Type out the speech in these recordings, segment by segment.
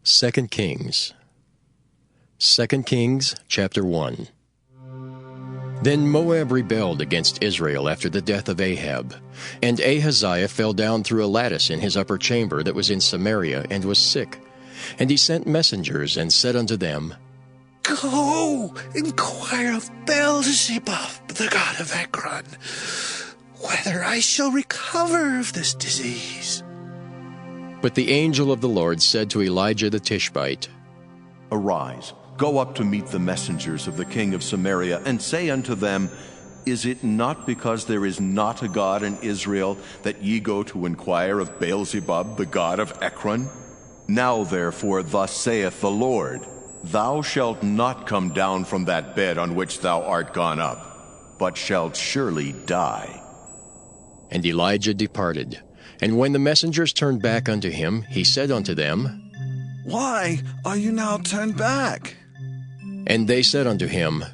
2 Kings. 2 Kings, chapter 1. Then Moab rebelled against Israel after the death of Ahab. And Ahaziah fell down through a lattice in his upper chamber that was in Samaria, and was sick. And he sent messengers, and said unto them, Go, inquire of Beelzebub, the god of Ekron, whether I shall recover of this disease. But the angel of the Lord said to Elijah the Tishbite, Arise, go up to meet the messengers of the king of Samaria, and say unto them, Is it not because there is not a God in Israel that ye go to inquire of Beelzebub, the god of Ekron? Now therefore thus saith the Lord, Thou shalt not come down from that bed on which thou art gone up, but shalt surely die. And Elijah departed. And when the messengers turned back unto him, he said unto them, Why are you now turned back? And they said unto him,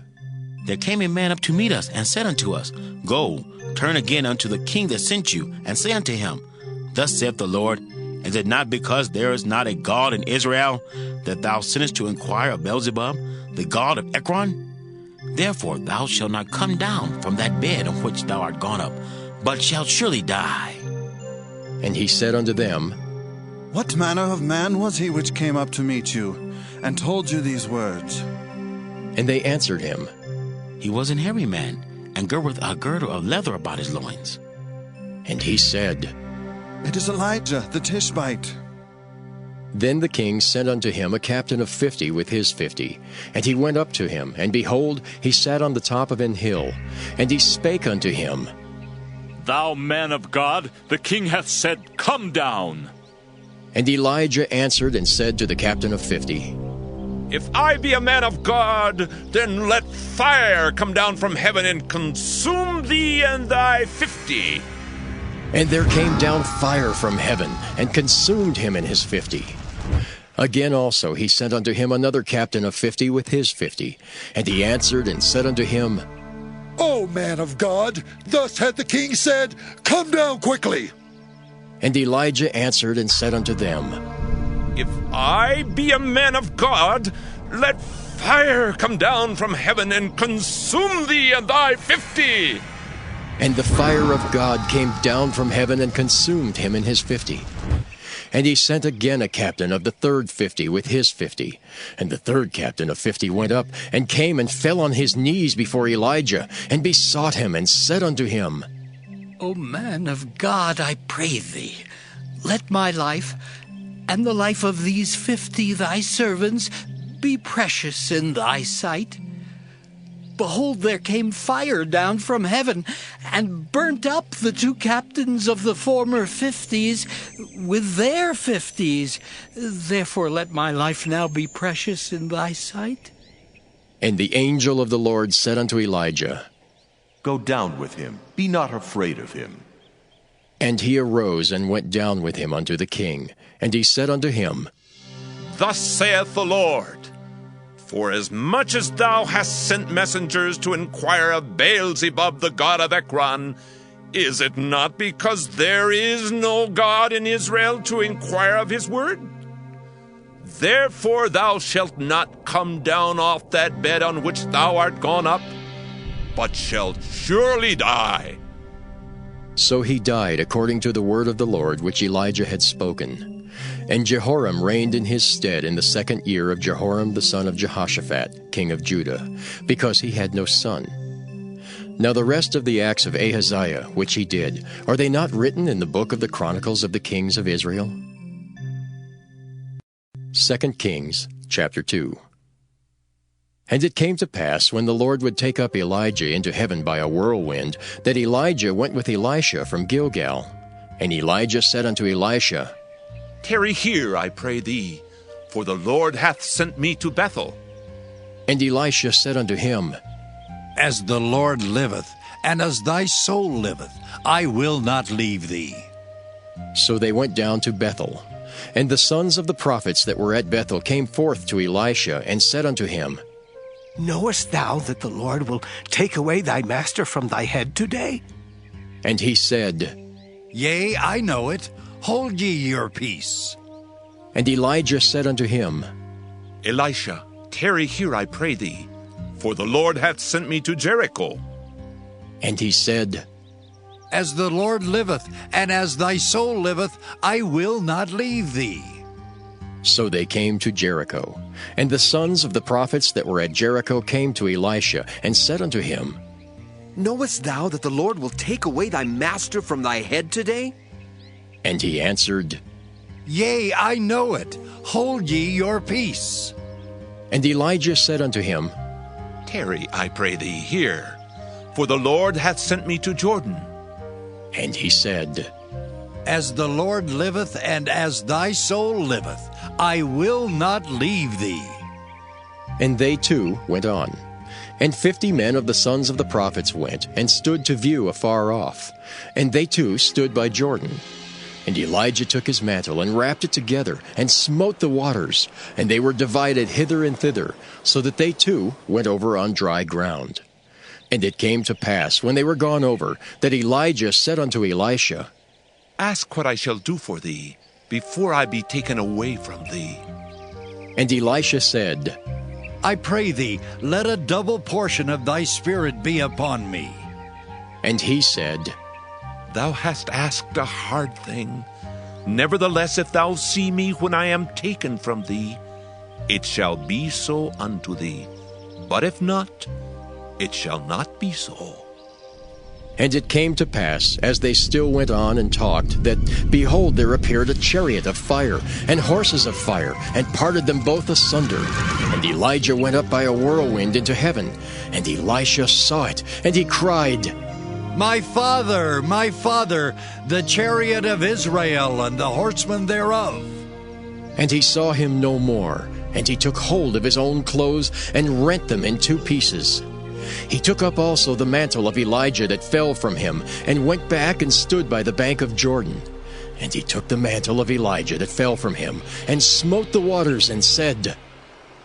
There came a man up to meet us, and said unto us, Go, turn again unto the king that sent you, and say unto him, Thus saith the Lord, Is it not because there is not a God in Israel, that thou sinnest to inquire of Beelzebub, the god of Ekron? Therefore thou shalt not come down from that bed on which thou art gone up, but shalt surely die. And he said unto them, What manner of man was he which came up to meet you, and told you these words? And they answered him, He was an hairy man, and girt with a girdle of leather about his loins. And he said, It is Elijah the Tishbite. Then the king sent unto him a captain of 50 with his 50. And he went up to him, and behold, he sat on the top of an hill. And he spake unto him, Thou man of God, the king hath said, Come down. And Elijah answered and said to the captain of 50, If I be a man of God, then let fire come down from heaven and consume thee and thy 50. And there came down fire from heaven, and consumed him and his 50. Again also he sent unto him another captain of 50 with his 50. And he answered and said unto him, O man of God, thus hath the king said, Come down quickly. And Elijah answered and said unto them, If I be a man of God, let fire come down from heaven and consume thee and thy 50. And the fire of God came down from heaven and consumed him and his 50. And he sent again a captain of the third 50 with his 50. And the third captain of 50 went up, and came and fell on his knees before Elijah, and besought him, and said unto him, O man of God, I pray thee, let my life, and the life of these 50 thy servants, be precious in thy sight. Behold, there came fire down from heaven, and burnt up the 2 captains of the former 50s with their 50s. Therefore let my life now be precious in thy sight. And the angel of the Lord said unto Elijah, Go down with him, be not afraid of him. And he arose and went down with him unto the king. And he said unto him, Thus saith the Lord, For as much as thou hast sent messengers to inquire of Beelzebub, the god of Ekron, is it not because there is no God in Israel to inquire of his word? Therefore thou shalt not come down off that bed on which thou art gone up, but shalt surely die. So he died according to the word of the Lord which Elijah had spoken. And Jehoram reigned in his stead in the 2nd year of Jehoram the son of Jehoshaphat, king of Judah, because he had no son. Now the rest of the acts of Ahaziah, which he did, are they not written in the book of the Chronicles of the kings of Israel? 2 Kings, chapter 2. And it came to pass, when the Lord would take up Elijah into heaven by a whirlwind, that Elijah went with Elisha from Gilgal. And Elijah said unto Elisha, Tarry here, I pray thee, for the Lord hath sent me to Bethel. And Elisha said unto him, As the Lord liveth, and as thy soul liveth, I will not leave thee. So they went down to Bethel. And the sons of the prophets that were at Bethel came forth to Elisha, and said unto him, Knowest thou that the Lord will take away thy master from thy head today? And he said, Yea, I know it. Hold ye your peace. And Elijah said unto him, Elisha, tarry here, I pray thee, for the Lord hath sent me to Jericho. And he said, As the Lord liveth, and as thy soul liveth, I will not leave thee. So they came to Jericho. And the sons of the prophets that were at Jericho came to Elisha, and said unto him, Knowest thou that the Lord will take away thy master from thy head today? And he answered, Yea, I know it. Hold ye your peace. And Elijah said unto him, Tarry, I pray thee, here, for the Lord hath sent me to Jordan. And he said, As the Lord liveth, and as thy soul liveth, I will not leave thee. And they too went on. And 50 men of the sons of the prophets went, and stood to view afar off. And they too stood by Jordan. And Elijah took his mantle, and wrapped it together, and smote the waters, and they were divided hither and thither, so that they too went over on dry ground. And it came to pass, when they were gone over, that Elijah said unto Elisha, Ask what I shall do for thee, before I be taken away from thee. And Elisha said, I pray thee, let a double portion of thy spirit be upon me. And he said, Thou hast asked a hard thing. Nevertheless, if thou see me when I am taken from thee, it shall be so unto thee. But if not, it shall not be so. And it came to pass, as they still went on and talked, that, behold, there appeared a chariot of fire, and horses of fire, and parted them both asunder. And Elijah went up by a whirlwind into heaven. And Elisha saw it, and he cried, My father, the chariot of Israel, and the horsemen thereof. And he saw him no more. And he took hold of his own clothes, and rent them in 2 pieces. He took up also the mantle of Elijah that fell from him, and went back and stood by the bank of Jordan. And he took the mantle of Elijah that fell from him, and smote the waters, and said,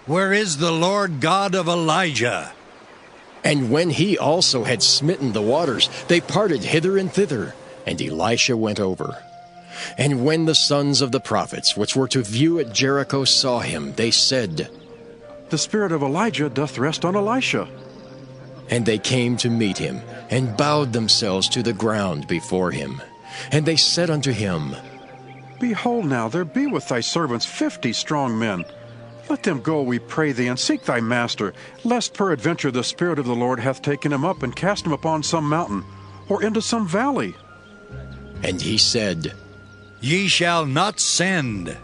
Where is the Lord God of Elijah? And when he also had smitten the waters, they parted hither and thither, and Elisha went over. And when the sons of the prophets, which were to view at Jericho, saw him, they said, The spirit of Elijah doth rest on Elisha. And they came to meet him, and bowed themselves to the ground before him. And they said unto him, Behold now, there be with thy servants 50 strong men. Let them go, we pray thee, and seek thy master, lest peradventure the Spirit of the Lord hath taken him up, and cast him upon some mountain, or into some valley. And he said, Ye shall not send.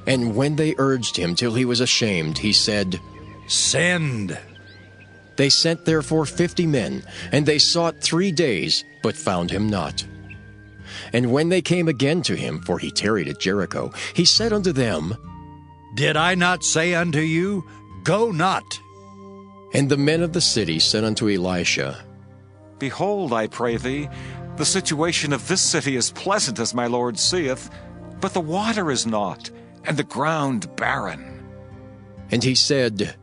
And when they urged him till he was ashamed, he said, Send. They sent therefore 50 men, and they sought 3 days, but found him not. And when they came again to him, for he tarried at Jericho, he said unto them, Did I not say unto you, Go not? And the men of the city said unto Elisha, Behold, I pray thee, the situation of this city is pleasant as my Lord seeth, but the water is not, and the ground barren. And he said,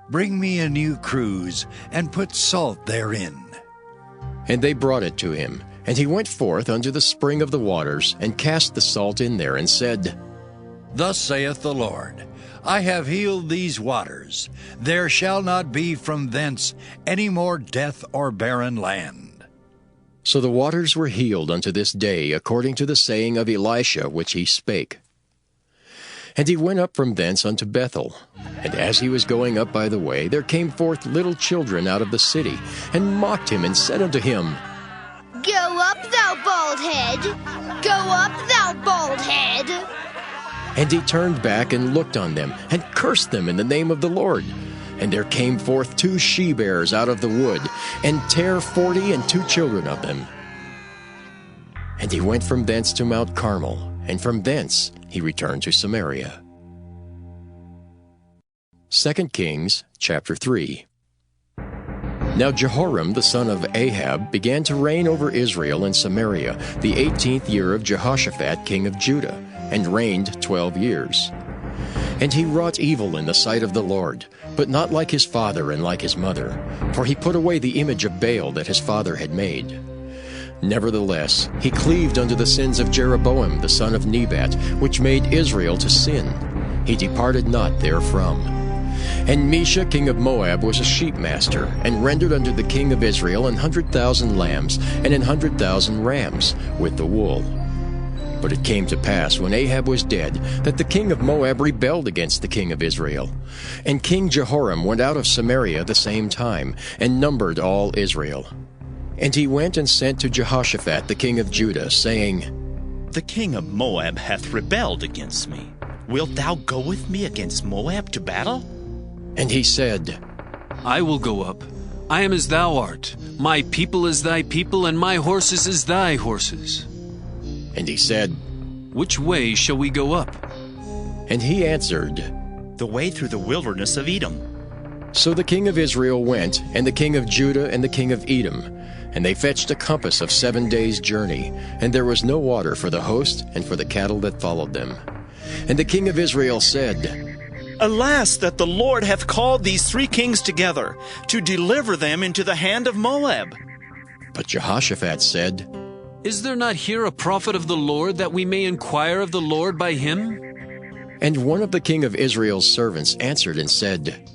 Bring me a new cruse, and put salt therein. And they brought it to him. And he went forth unto the spring of the waters, and cast the salt in there, and said, Thus saith the Lord, I have healed these waters. There shall not be from thence any more death or barren land. So the waters were healed unto this day, according to the saying of Elisha which he spake. And he went up from thence unto Bethel. And as he was going up by the way, there came forth little children out of the city, and mocked him, and said unto him, Go up, thou bald head! Go up, thou bald head! And he turned back and looked on them, and cursed them in the name of the Lord. And there came forth 2 she-bears out of the wood, and tare 40 and 2 children of them. And he went from thence to Mount Carmel, and from thence he returned to Samaria. 2 Kings chapter 3. Now Jehoram the son of Ahab began to reign over Israel and Samaria the 18th year of Jehoshaphat king of Judah, and reigned 12 years. And he wrought evil in the sight of the Lord, but not like his father and like his mother, for he put away the image of Baal that his father had made. Nevertheless, he cleaved unto the sins of Jeroboam the son of Nebat, which made Israel to sin. He departed not therefrom. And Mesha king of Moab was a sheepmaster, and rendered unto the king of Israel 100,000 lambs, and 100,000 rams, with the wool. But it came to pass, when Ahab was dead, that the king of Moab rebelled against the king of Israel. And King Jehoram went out of Samaria the same time, and numbered all Israel. And he went and sent to Jehoshaphat the king of Judah, saying, The king of Moab hath rebelled against me. Wilt thou go with me against Moab to battle? And he said, I will go up. I am as thou art. My people is thy people, and my horses as thy horses. And he said, Which way shall we go up? And he answered, The way through the wilderness of Edom. So the king of Israel went, and the king of Judah, and the king of Edom. And they fetched a compass of 7 days' journey, and there was no water for the host and for the cattle that followed them. And the king of Israel said, Alas, that the Lord hath called these 3 kings together, to deliver them into the hand of Moab. But Jehoshaphat said, Is there not here a prophet of the Lord, that we may inquire of the Lord by him? And one of the king of Israel's servants answered and said,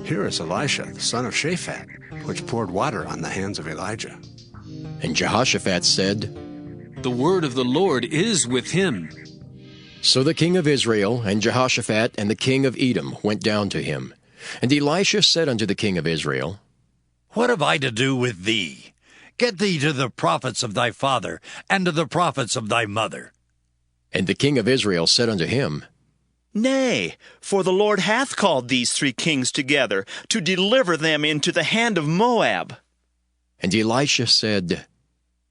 Here is Elisha, the son of Shaphat, which poured water on the hands of Elijah. And Jehoshaphat said, The word of the Lord is with him. So the king of Israel and Jehoshaphat and the king of Edom went down to him. And Elisha said unto the king of Israel, What have I to do with thee? Get thee to the prophets of thy father, and to the prophets of thy mother. And the king of Israel said unto him, Nay, for the Lord hath called these 3 kings together, to deliver them into the hand of Moab. And Elisha said,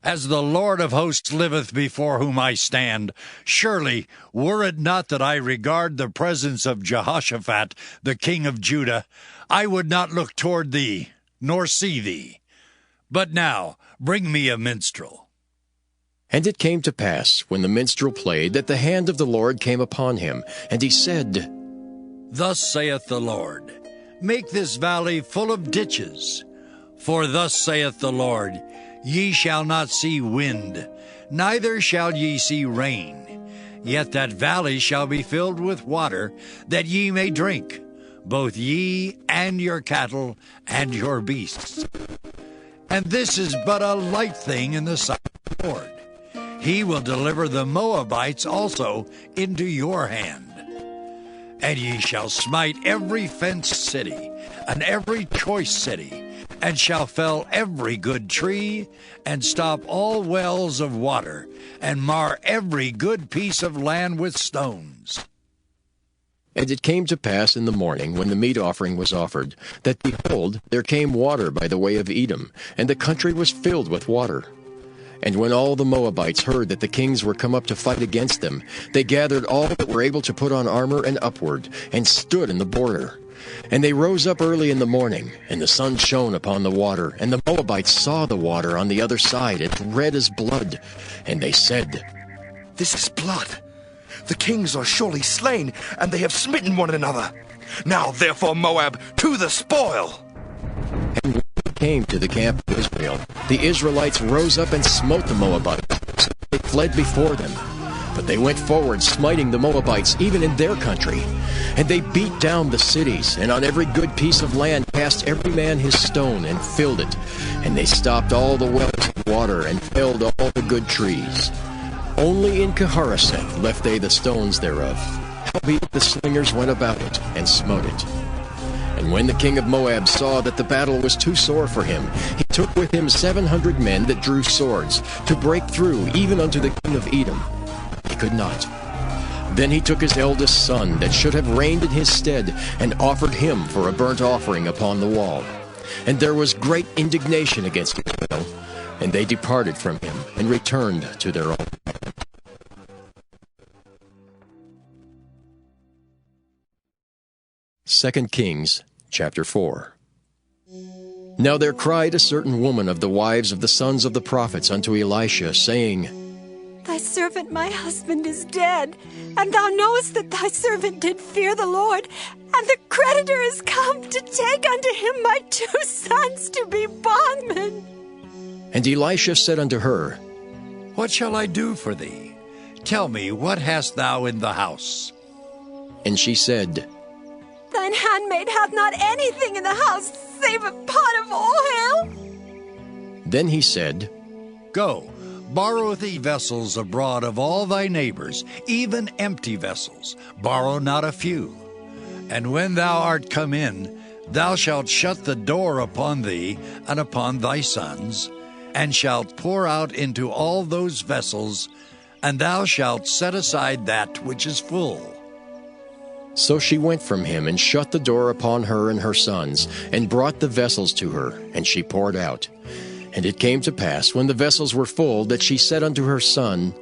As the Lord of hosts liveth before whom I stand, surely, were it not that I regard the presence of Jehoshaphat, the king of Judah, I would not look toward thee, nor see thee. But now, bring me a minstrel. And it came to pass, when the minstrel played, that the hand of the Lord came upon him, and he said, Thus saith the Lord, Make this valley full of ditches. For thus saith the Lord, Ye shall not see wind, neither shall ye see rain. Yet that valley shall be filled with water, that ye may drink, both ye and your cattle and your beasts. And this is but a light thing in the sight of the Lord. He will deliver the Moabites also into your hand. And ye shall smite every fenced city, and every choice city, and shall fell every good tree, and stop all wells of water, and mar every good piece of land with stones. And it came to pass in the morning, when the meat offering was offered, that, behold, there came water by the way of Edom, and the country was filled with water. And when all the Moabites heard that the kings were come up to fight against them, they gathered all that were able to put on armor and upward, and stood in the border. And they rose up early in the morning, and the sun shone upon the water, and the Moabites saw the water on the other side, as red as blood. And they said, This is blood. The kings are surely slain, and they have smitten one another. Now therefore, Moab, to the spoil! And when they came to the camp of Israel, the Israelites rose up and smote the Moabites, so they fled before them. But they went forward, smiting the Moabites even in their country. And they beat down the cities, and on every good piece of land cast every man his stone, and filled it. And they stopped all the wells of water, and felled all the good trees. Only in Keharaseth left they the stones thereof. Howbeit the slingers went about it, and smote it. And when the king of Moab saw that the battle was too sore for him, he took with him 700 men that drew swords, to break through even unto the king of Edom. He could not. Then he took his eldest son, that should have reigned in his stead, and offered him for a burnt offering upon the wall. And there was great indignation against Israel, and they departed from him, and returned to their own land. 2 Kings chapter 4. Now there cried a certain woman of the wives of the sons of the prophets unto Elisha, saying, Thy servant my husband is dead, and thou knowest that thy servant did fear the Lord, and the creditor is come to take unto him my 2 sons to be bondmen. And Elisha said unto her, What shall I do for thee? Tell me, what hast thou in the house? And she said, Thine handmaid hath not anything in the house save a pot of oil. Then he said, Go, borrow thee vessels abroad of all thy neighbors, even empty vessels. Borrow not a few. And when thou art come in, thou shalt shut the door upon thee and upon thy sons, and shalt pour out into all those vessels, and thou shalt set aside that which is full. So she went from him, and shut the door upon her and her sons, and brought the vessels to her, and she poured out. And it came to pass, when the vessels were full, that she said unto her son,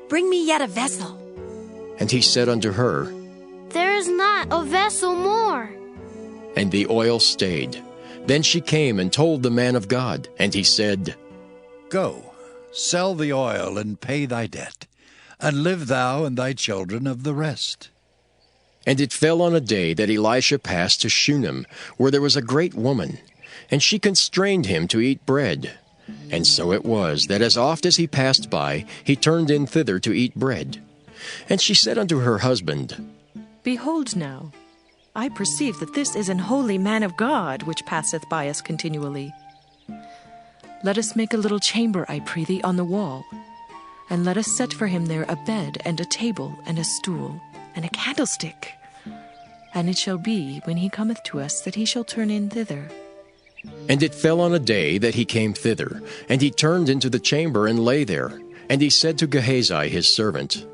Bring me yet a vessel. And he said unto her, There is not a vessel more. And the oil stayed. Then she came and told the man of God, and he said, Go, sell the oil and pay thy debt, and live thou and thy children of the rest. And it fell on a day that Elisha passed to Shunem, where there was a great woman, and she constrained him to eat bread. And so it was, that as oft as he passed by, he turned in thither to eat bread. And she said unto her husband, Behold now, I perceive that this is an holy man of God, which passeth by us continually. Let us make a little chamber, I pray thee, on the wall, and let us set for him there a bed, and a table, and a stool, and a candlestick. And it shall be, when he cometh to us, that he shall turn in thither. And it fell on a day that he came thither, and he turned into the chamber and lay there. And he said to Gehazi his servant,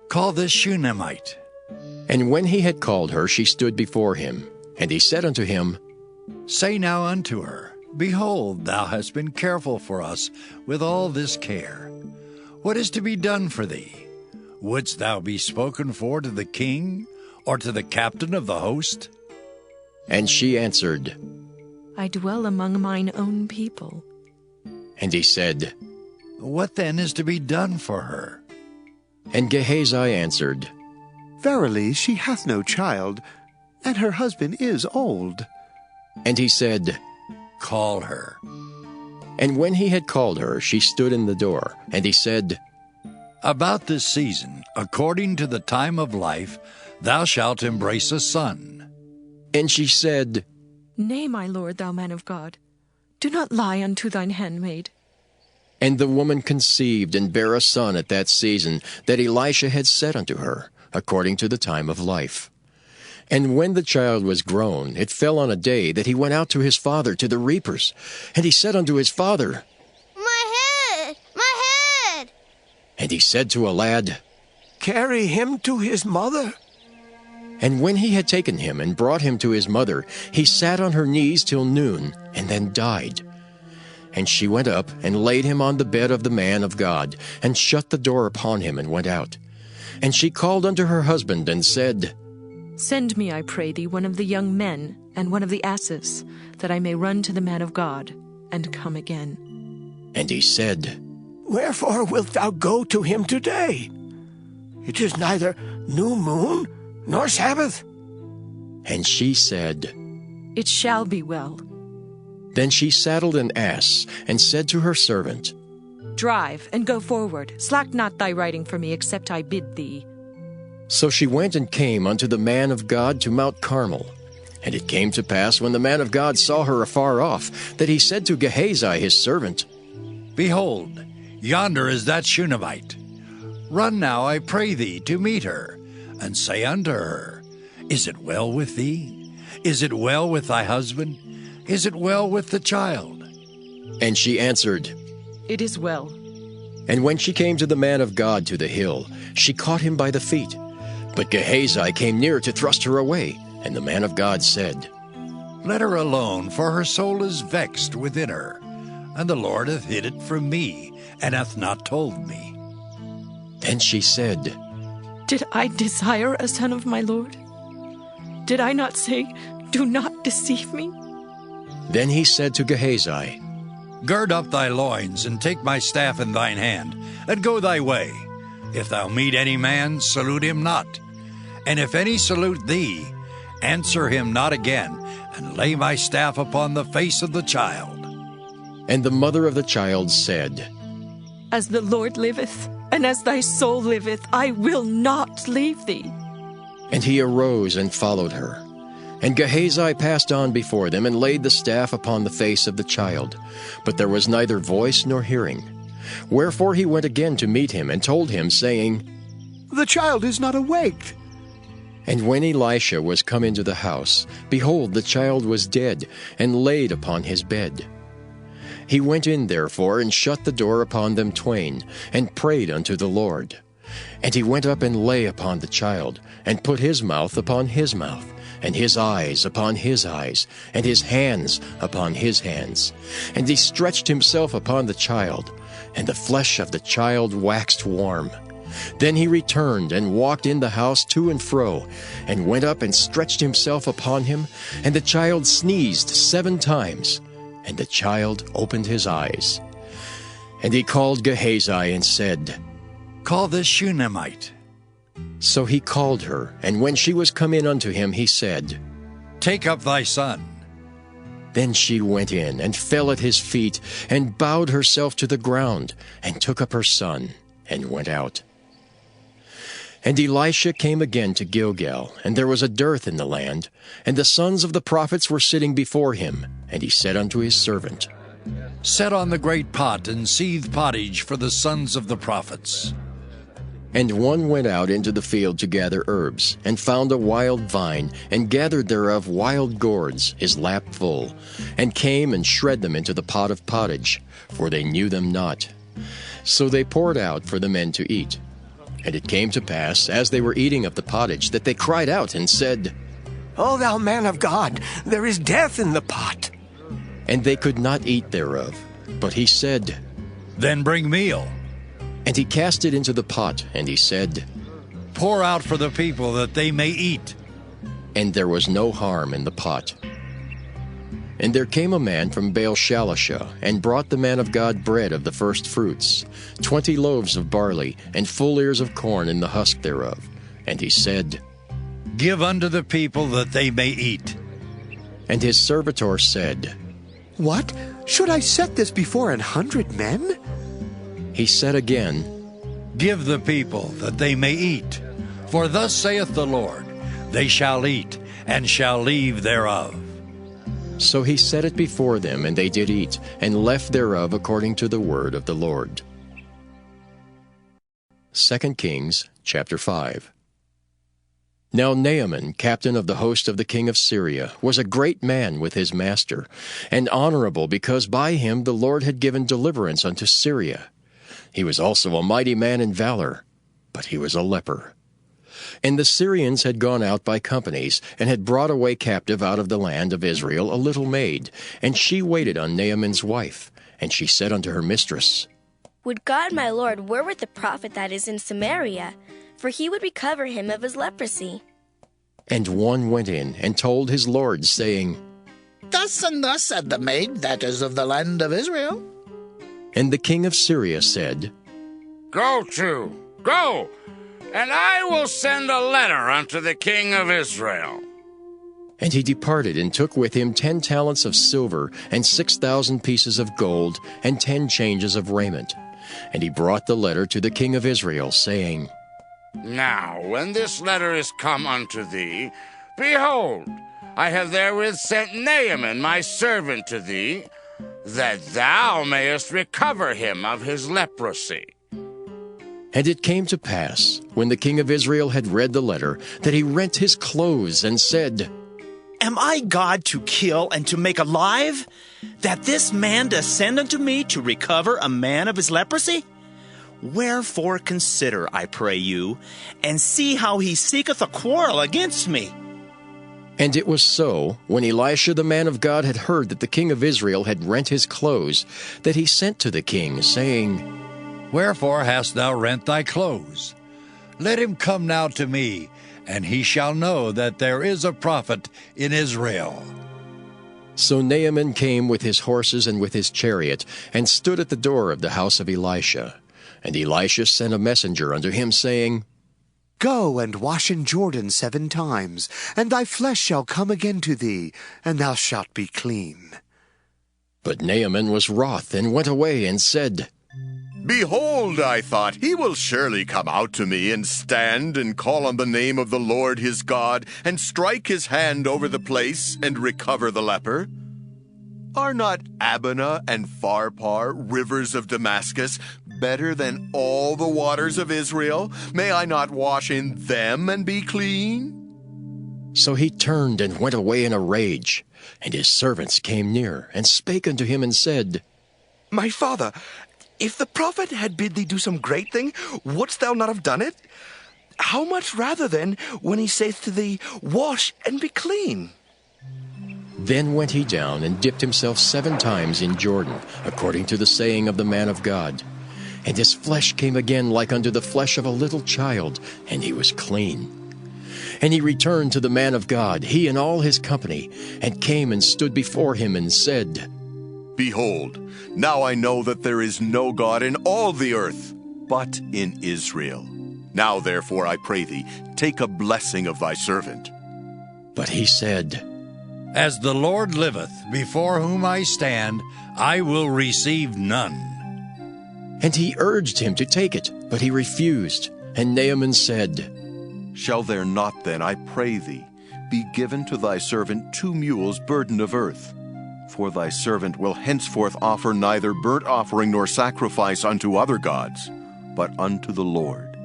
Call this Shunammite. And when he had called her, she stood before him. And he said unto him, Say now unto her, Behold, thou hast been careful for us with all this care. What is to be done for thee? Wouldst thou be spoken for to the king, or to the captain of the host? And she answered, I dwell among mine own people. And he said, What then is to be done for her? And Gehazi answered, Verily she hath no child, and her husband is old. And he said, Call her. And when he had called her, she stood in the door. And he said, About this season, according to the time of life, thou shalt embrace a son. And she said, Nay, my lord, thou man of God, do not lie unto thine handmaid. And the woman conceived and bare a son at that season that Elisha had set unto her, according to the time of life. And when the child was grown, it fell on a day that he went out to his father to the reapers. And he said unto his father, My head! My head! And he said to a lad, Carry him to his mother. And when he had taken him and brought him to his mother, he sat on her knees till noon, and then died. And she went up and laid him on the bed of the man of God, and shut the door upon him, and went out. And she called unto her husband, and said, Send me, I pray thee, one of the young men, and one of the asses, that I may run to the man of God, and come again. And he said, Wherefore wilt thou go to him today? It is neither new moon, nor Sabbath. And she said, It shall be well. Then she saddled an ass, and said to her servant, Drive, and go forward. Slack not thy riding for me, except I bid thee. So she went and came unto the man of God to Mount Carmel. And it came to pass, when the man of God saw her afar off, that he said to Gehazi his servant, Behold, yonder is that Shunammite. Run now, I pray thee, to meet her, and say unto her, Is it well with thee? Is it well with thy husband? Is it well with the child? And she answered, It is well. And when she came to the man of God to the hill, she caught him by the feet. But Gehazi came near to thrust her away. And the man of God said, Let her alone, for her soul is vexed within her. And the Lord hath hid it from me, and hath not told me. Then she said, Did I desire a son of my Lord? Did I not say, Do not deceive me? Then he said to Gehazi, Gird up thy loins, and take my staff in thine hand, and go thy way. If thou meet any man, salute him not. And if any salute thee, answer him not again, and lay my staff upon the face of the child. And the mother of the child said, As the Lord liveth, and as thy soul liveth, I will not leave thee. And he arose and followed her. And Gehazi passed on before them, and laid the staff upon the face of the child. But there was neither voice nor hearing. Wherefore he went again to meet him, and told him, saying, The child is not awaked. And when Elisha was come into the house, behold, the child was dead, and laid upon his bed. He went in therefore, and shut the door upon them twain, and prayed unto the Lord. And he went up and lay upon the child, and put his mouth upon his mouth, and his eyes upon his eyes, and his hands upon his hands. And he stretched himself upon the child, and the flesh of the child waxed warm. Then he returned and walked in the house to and fro, and went up and stretched himself upon him, and the child sneezed 7 times, and the child opened his eyes. And he called Gehazi and said, Call this Shunammite. So he called her, and when she was come in unto him, he said, Take up thy son. Then she went in, and fell at his feet, and bowed herself to the ground, and took up her son, and went out. And Elisha came again to Gilgal, and there was a dearth in the land, and the sons of the prophets were sitting before him. And he said unto his servant, Set on the great pot, and seethe pottage for the sons of the prophets. And one went out into the field to gather herbs, and found a wild vine, and gathered thereof wild gourds, his lap full, and came and shred them into the pot of pottage, for they knew them not. So they poured out for the men to eat. And it came to pass, as they were eating of the pottage, that they cried out and said, O thou man of God, there is death in the pot. And they could not eat thereof. But he said, Then bring meal. And he cast it into the pot, and he said, Pour out for the people that they may eat. And there was no harm in the pot. And there came a man from Baal-Shalisha, and brought the man of God bread of the first fruits, 20 loaves of barley, and full ears of corn in the husk thereof. And he said, Give unto the people that they may eat. And his servitor said, What? Should I set this before 100 men? He said again, Give the people that they may eat. For thus saith the Lord, They shall eat, and shall leave thereof. So he set it before them, and they did eat, and left thereof according to the word of the Lord. 2 Kings chapter 5. Now Naaman, captain of the host of the king of Syria, was a great man with his master, and honorable, because by him the Lord had given deliverance unto Syria. He was also a mighty man in valor, but he was a leper. And the Syrians had gone out by companies, and had brought away captive out of the land of Israel a little maid, and she waited on Naaman's wife. And she said unto her mistress, Would God my Lord were with the prophet that is in Samaria, for he would recover him of his leprosy. And one went in, and told his lord, saying, Thus and thus said the maid that is of the land of Israel. And the king of Syria said, Go, and I will send a letter unto the king of Israel. And he departed, and took with him 10 talents of silver, and 6,000 pieces of gold, and 10 changes of raiment. And he brought the letter to the king of Israel, saying, Now, when this letter is come unto thee, behold, I have therewith sent Naaman my servant to thee, that thou mayest recover him of his leprosy. And it came to pass, when the king of Israel had read the letter, that he rent his clothes, and said, Am I God to kill and to make alive, that this man descend unto me to recover a man of his leprosy? Wherefore consider, I pray you, and see how he seeketh a quarrel against me. And it was so, when Elisha the man of God had heard that the king of Israel had rent his clothes, that he sent to the king, saying, Wherefore hast thou rent thy clothes? Let him come now to me, and he shall know that there is a prophet in Israel. So Naaman came with his horses and with his chariot, and stood at the door of the house of Elisha. And Elisha sent a messenger unto him, saying, Go and wash in Jordan 7 times, and thy flesh shall come again to thee, and thou shalt be clean. But Naaman was wroth, and went away, and said, Behold, I thought, he will surely come out to me, and stand, and call on the name of the Lord his God, and strike his hand over the place, and recover the leper. Are not Abana and Pharpar, rivers of Damascus, better than all the waters of Israel? May I not wash in them and be clean? So he turned and went away in a rage. And his servants came near, and spake unto him, and said, My father, if the prophet had bid thee do some great thing, wouldst thou not have done it? How much rather then, when he saith to thee, Wash and be clean? Then went he down, and dipped himself 7 times in Jordan, according to the saying of the man of God. And his flesh came again like unto the flesh of a little child, and he was clean. And he returned to the man of God, he and all his company, and came and stood before him, and said, Behold, now I know that there is no God in all the earth, but in Israel. Now therefore, I pray thee, take a blessing of thy servant. But he said, As the Lord liveth, before whom I stand, I will receive none. And he urged him to take it, but he refused. And Naaman said, Shall there not then, I pray thee, be given to thy servant 2 mules burden of earth? For thy servant will henceforth offer neither burnt offering nor sacrifice unto other gods, but unto the Lord.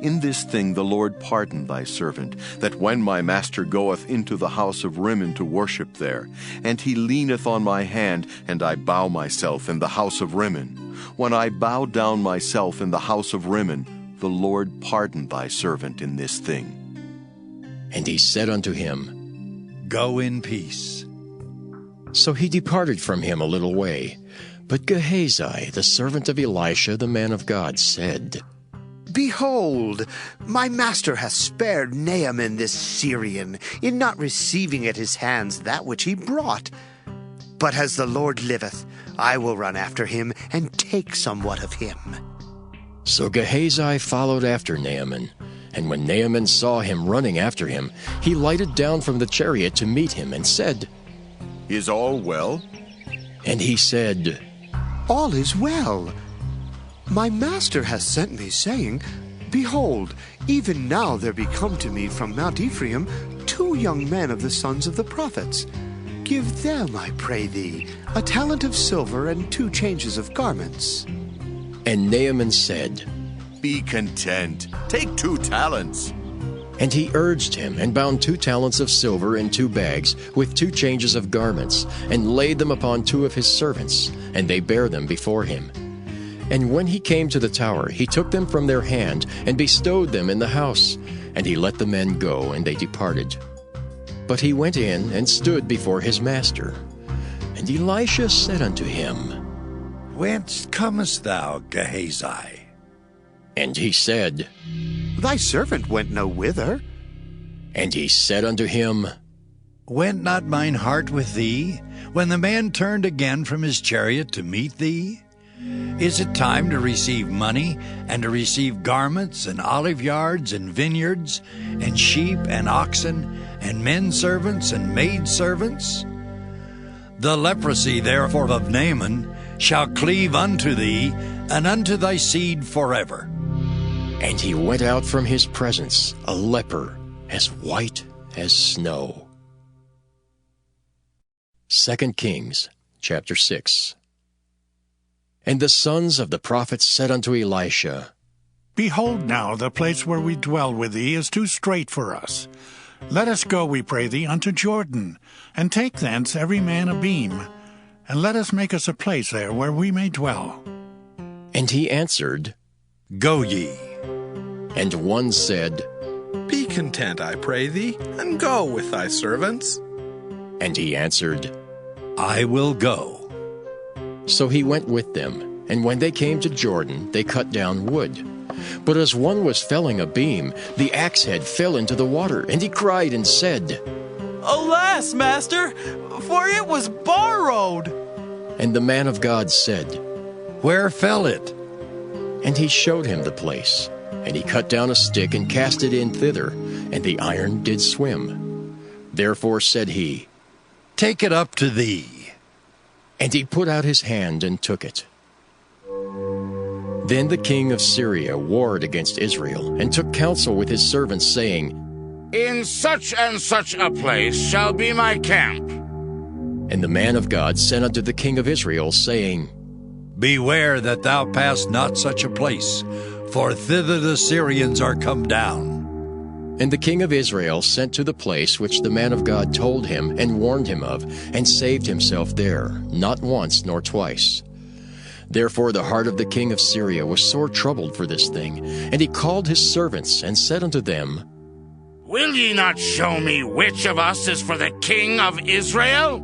In this thing the Lord pardon thy servant, that when my master goeth into the house of Rimmon to worship there, and he leaneth on my hand, and I bow myself in the house of Rimmon, when I bow down myself in the house of Rimmon, the Lord pardon thy servant in this thing. And he said unto him, Go in peace. So he departed from him a little way. But Gehazi, the servant of Elisha, the man of God, said, Behold, my master hath spared Naaman this Syrian, in not receiving at his hands that which he brought. But as the Lord liveth, I will run after him, and take somewhat of him. So Gehazi followed after Naaman. And when Naaman saw him running after him, he lighted down from the chariot to meet him, and said, Is all well? And he said, All is well. My master hath sent me, saying, Behold, even now there be come to me from Mount Ephraim 2 young men of the sons of the prophets. Give them, I pray thee, a talent of silver and 2 changes of garments. And Naaman said, Be content, take 2 talents. And he urged him, and bound 2 talents of silver in 2 bags, with 2 changes of garments, and laid them upon 2 of his servants, and they bare them before him. And when he came to the tower, he took them from their hand, and bestowed them in the house. And he let the men go, and they departed. But he went in, and stood before his master. And Elisha said unto him, Whence comest thou, Gehazi? And he said, Thy servant went no whither. And he said unto him, Went not mine heart with thee, when the man turned again from his chariot to meet thee? Is it time to receive money, and to receive garments, and olive yards, and vineyards, and sheep, and oxen, and men servants, and maid servants? The leprosy therefore of Naaman shall cleave unto thee, and unto thy seed forever. And he went out from his presence, a leper, as white as snow. 2 Kings, chapter 6. And the sons of the prophets said unto Elisha, Behold now, the place where we dwell with thee is too strait for us. Let us go, we pray thee, unto Jordan, and take thence every man a beam, and let us make us a place there where we may dwell. And he answered, Go ye. And one said, Be content, I pray thee, and go with thy servants. And he answered, I will go. So he went with them, and when they came to Jordan, they cut down wood. But as one was felling a beam, the axe head fell into the water, and he cried and said, Alas, master, for it was borrowed. And the man of God said, Where fell it? And he showed him the place. And he cut down a stick and cast it in thither, and the iron did swim. Therefore said he, Take it up to thee. And he put out his hand and took it. Then the king of Syria warred against Israel, and took counsel with his servants, saying, In such and such a place shall be my camp. And the man of God sent unto the king of Israel, saying, Beware that thou pass not such a place, for thither the Syrians are come down. And the king of Israel sent to the place which the man of God told him and warned him of, and saved himself there, not once nor twice. Therefore the heart of the king of Syria was sore troubled for this thing, and he called his servants, and said unto them, Will ye not show me which of us is for the king of Israel?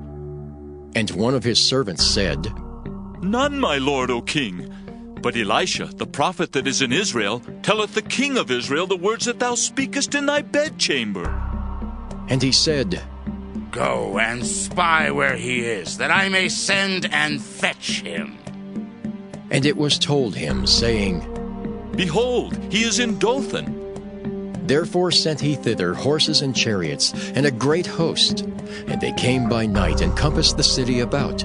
And one of his servants said, None, my lord, O king. But Elisha, the prophet that is in Israel, telleth the king of Israel the words that thou speakest in thy bedchamber. And he said, Go and spy where he is, that I may send and fetch him. And it was told him, saying, Behold, he is in Dothan. Therefore sent he thither horses and chariots, and a great host. And they came by night, and compassed the city about.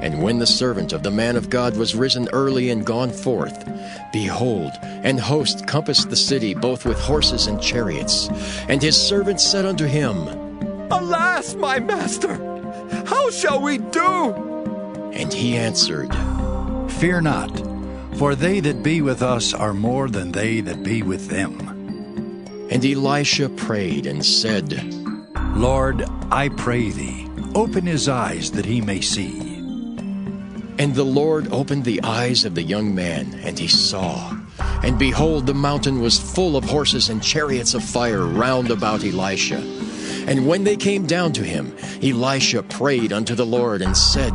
And when the servant of the man of God was risen early and gone forth, behold, an host compassed the city both with horses and chariots. And his servant said unto him, Alas, my master, how shall we do? And he answered, Fear not, for they that be with us are more than they that be with them. And Elisha prayed and said, Lord, I pray thee, open his eyes that he may see. And the Lord opened the eyes of the young man, and he saw. And behold, the mountain was full of horses and chariots of fire round about Elisha. And when they came down to him, Elisha prayed unto the Lord, and said,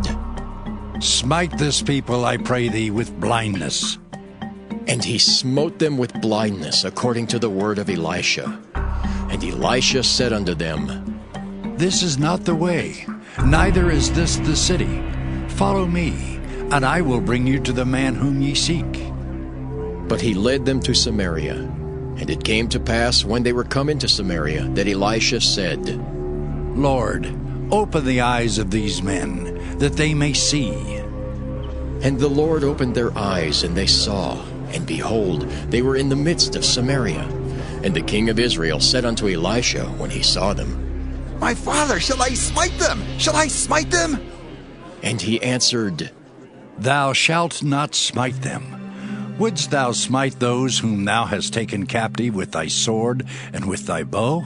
Smite this people, I pray thee, with blindness. And he smote them with blindness, according to the word of Elisha. And Elisha said unto them, This is not the way, neither is this the city. Follow me, and I will bring you to the man whom ye seek. But he led them to Samaria. And it came to pass, when they were come into Samaria, that Elisha said, Lord, open the eyes of these men, that they may see. And the Lord opened their eyes, and they saw. And behold, they were in the midst of Samaria. And the king of Israel said unto Elisha, when he saw them, My father, shall I smite them? Shall I smite them? And he answered, Thou shalt not smite them. Wouldst thou smite those whom thou hast taken captive with thy sword and with thy bow?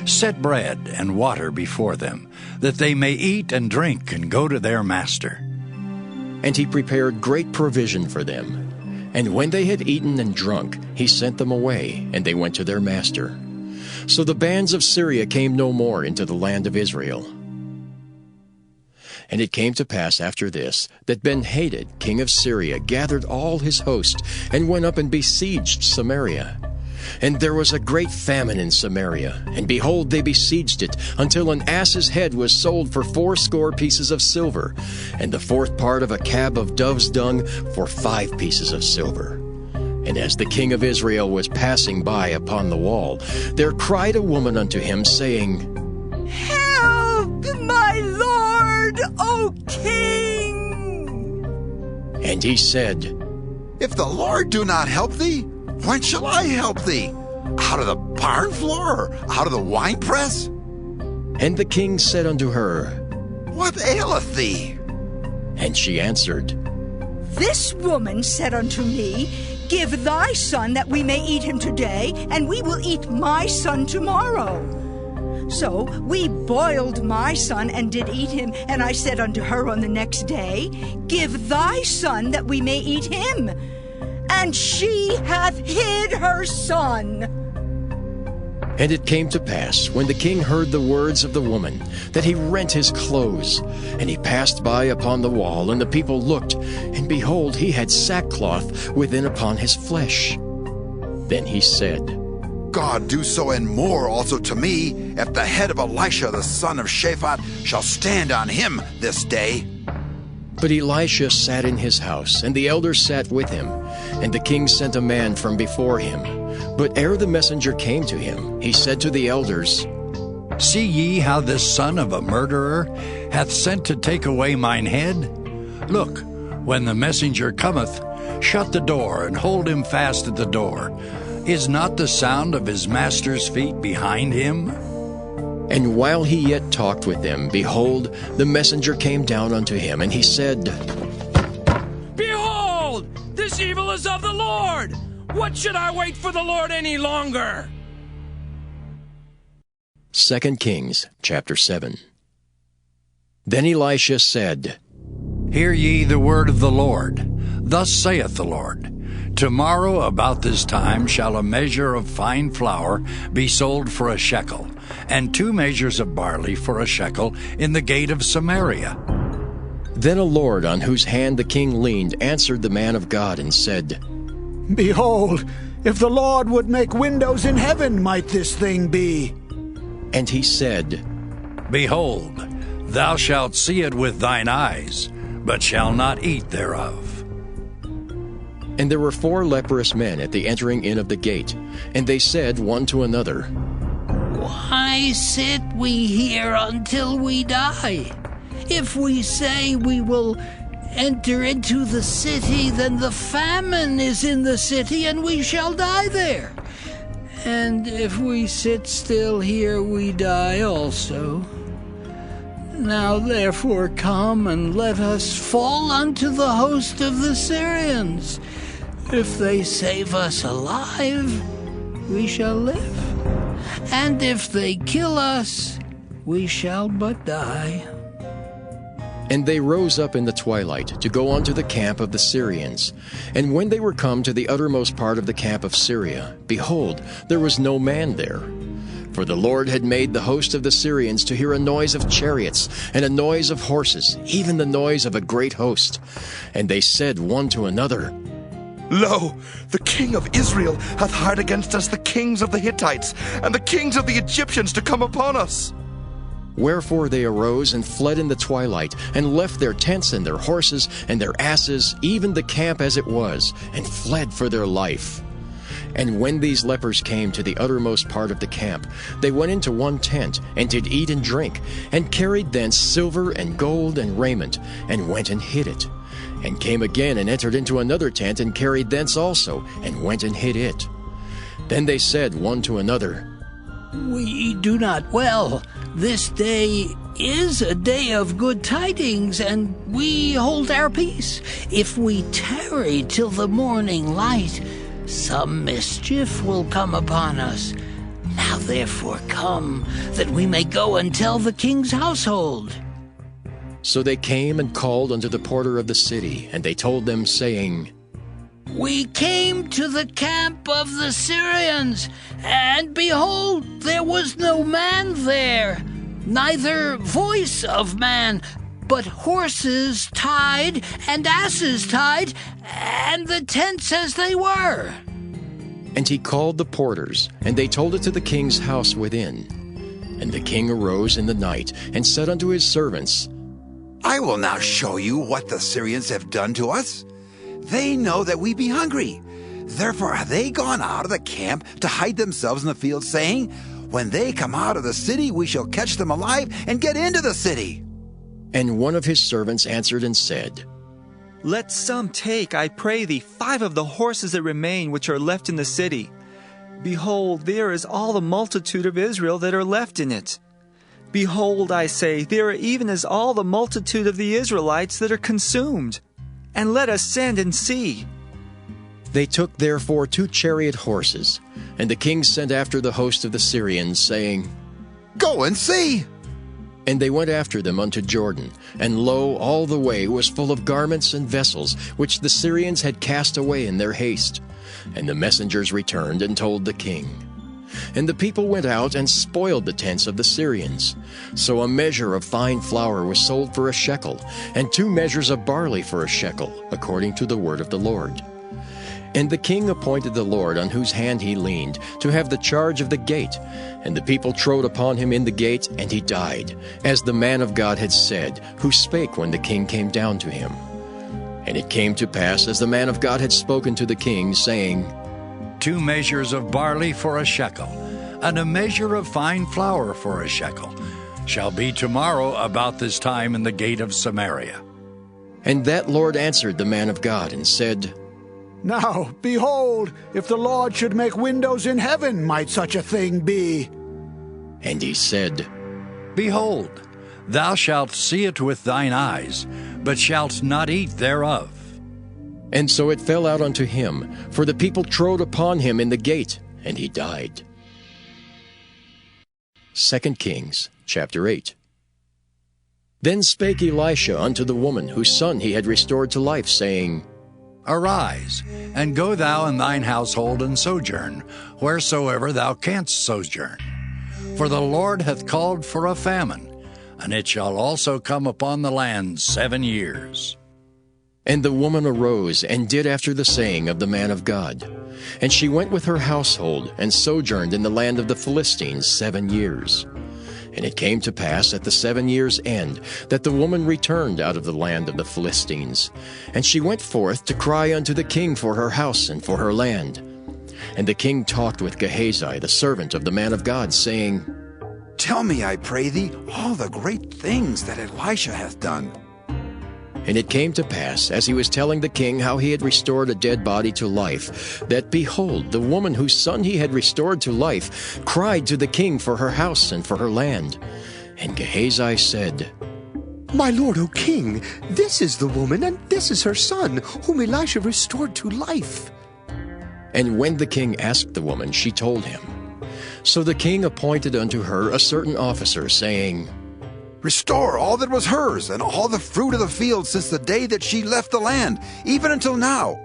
Set bread and water before them, that they may eat and drink and go to their master. And he prepared great provision for them. And when they had eaten and drunk, he sent them away, and they went to their master. So the bands of Syria came no more into the land of Israel. And it came to pass after this, that Ben-Hadad, king of Syria, gathered all his host, and went up and besieged Samaria. And there was a great famine in Samaria, and behold, they besieged it, until an ass's head was sold for 80 pieces of silver, and the 4th part of a cab of dove's dung for 5 pieces of silver. And as the king of Israel was passing by upon the wall, there cried a woman unto him, saying, Help, my lord, O king! And he said, If the Lord do not help thee, when shall I help thee? Out of the barn floor, or out of the winepress? And the king said unto her, What aileth thee? And she answered, This woman said unto me, Give thy son that we may eat him today, and we will eat my son tomorrow. So we boiled my son and did eat him, and I said unto her on the next day, Give thy son that we may eat him. And she hath hid her son. And it came to pass, when the king heard the words of the woman, that he rent his clothes. And he passed by upon the wall, and the people looked, and behold, he had sackcloth within upon his flesh. Then he said, God do so and more also to me, if the head of Elisha the son of Shaphat shall stand on him this day. But Elisha sat in his house, and the elders sat with him. And the king sent a man from before him. But ere the messenger came to him, he said to the elders, See ye how this son of a murderer hath sent to take away mine head? Look, when the messenger cometh, shut the door, and hold him fast at the door. Is not the sound of his master's feet behind him? And while he yet talked with them, behold, the messenger came down unto him, and he said, Behold, this evil is of the Lord. What should I wait for the Lord any longer? 2 Kings chapter 7. Then Elisha said, Hear ye the word of the Lord. Thus saith the Lord, Tomorrow about this time shall a measure of fine flour be sold for a shekel, and 2 measures of barley for a shekel in the gate of Samaria. Then a lord on whose hand the king leaned answered the man of God and said, Behold, if the Lord would make windows in heaven, might this thing be? And he said, Behold, thou shalt see it with thine eyes, but shall not eat thereof. And there were 4 leprous men at the entering in of the gate, and they said one to another, Why sit we here until we die? If we say we will enter into the city, then the famine is in the city, and we shall die there. And if we sit still here, we die also. Now therefore come, and let us fall unto the host of the Syrians. If they save us alive, we shall live. And if they kill us, we shall but die. And they rose up in the twilight to go unto the camp of the Syrians. And when they were come to the uttermost part of the camp of Syria, behold, there was no man there. For the Lord had made the host of the Syrians to hear a noise of chariots, and a noise of horses, even the noise of a great host. And they said one to another, Lo, the king of Israel hath hired against us the kings of the Hittites, and the kings of the Egyptians to come upon us. Wherefore they arose and fled in the twilight, and left their tents and their horses and their asses, even the camp as it was, and fled for their life. And when these lepers came to the uttermost part of the camp, they went into one tent, and did eat and drink, and carried thence silver and gold and raiment, and went and hid it. And came again and entered into another tent, and carried thence also, and went and hid it. Then they said one to another, We do not well. This day is a day of good tidings, and we hold our peace. If we tarry till the morning light, some mischief will come upon us. Now therefore come, that we may go and tell the king's household. So they came and called unto the porter of the city, and they told them, saying, We came to the camp of the Syrians, and behold, there was no man there, neither voice of man, but horses tied and asses tied, and the tents as they were. And he called the porters, and they told it to the king's house within. And the king arose in the night, and said unto his servants, I will now show you what the Syrians have done to us. They know that we be hungry. Therefore are they gone out of the camp to hide themselves in the field, saying, When they come out of the city, we shall catch them alive and get into the city. And one of his servants answered and said, Let some take, I pray thee, 5 of the horses that remain which are left in the city. Behold, there is all the multitude of Israel that are left in it. Behold, I say, there are even as all the multitude of the Israelites that are consumed. And let us send and see. They took therefore 2 chariot horses, and the king sent after the host of the Syrians, saying, Go and see. And they went after them unto Jordan, and lo, all the way was full of garments and vessels, which the Syrians had cast away in their haste. And the messengers returned and told the king. And the people went out and spoiled the tents of the Syrians. So a measure of fine flour was sold for a shekel, and 2 measures of barley for a shekel, according to the word of the Lord. And the king appointed the Lord on whose hand he leaned to have the charge of the gate. And the people trode upon him in the gate, and he died, as the man of God had said, who spake when the king came down to him. And it came to pass, as the man of God had spoken to the king, saying, 2 measures of barley for a shekel, and a measure of fine flour for a shekel shall be tomorrow about this time in the gate of Samaria. And that Lord answered the man of God and said, Now, behold, if the Lord should make windows in heaven, might such a thing be? And he said, Behold, thou shalt see it with thine eyes, but shalt not eat thereof. And so it fell out unto him, for the people trode upon him in the gate, and he died. 2 Kings chapter 8. Then spake Elisha unto the woman whose son he had restored to life, saying, Arise, and go thou and thine household and sojourn, wheresoever thou canst sojourn. For the Lord hath called for a famine, and it shall also come upon the land 7 years. And the woman arose and did after the saying of the man of God. And she went with her household and sojourned in the land of the Philistines 7 years. And it came to pass at the 7 years' end that the woman returned out of the land of the Philistines. And she went forth to cry unto the king for her house and for her land. And the king talked with Gehazi, the servant of the man of God, saying, Tell me, I pray thee, all the great things that Elisha hath done. And it came to pass, as he was telling the king how he had restored a dead body to life, that, behold, the woman whose son he had restored to life cried to the king for her house and for her land. And Gehazi said, My lord, O king, this is the woman, and this is her son, whom Elisha restored to life. And when the king asked the woman, she told him. So the king appointed unto her a certain officer, saying, Restore all that was hers, and all the fruit of the field since the day that she left the land, even until now.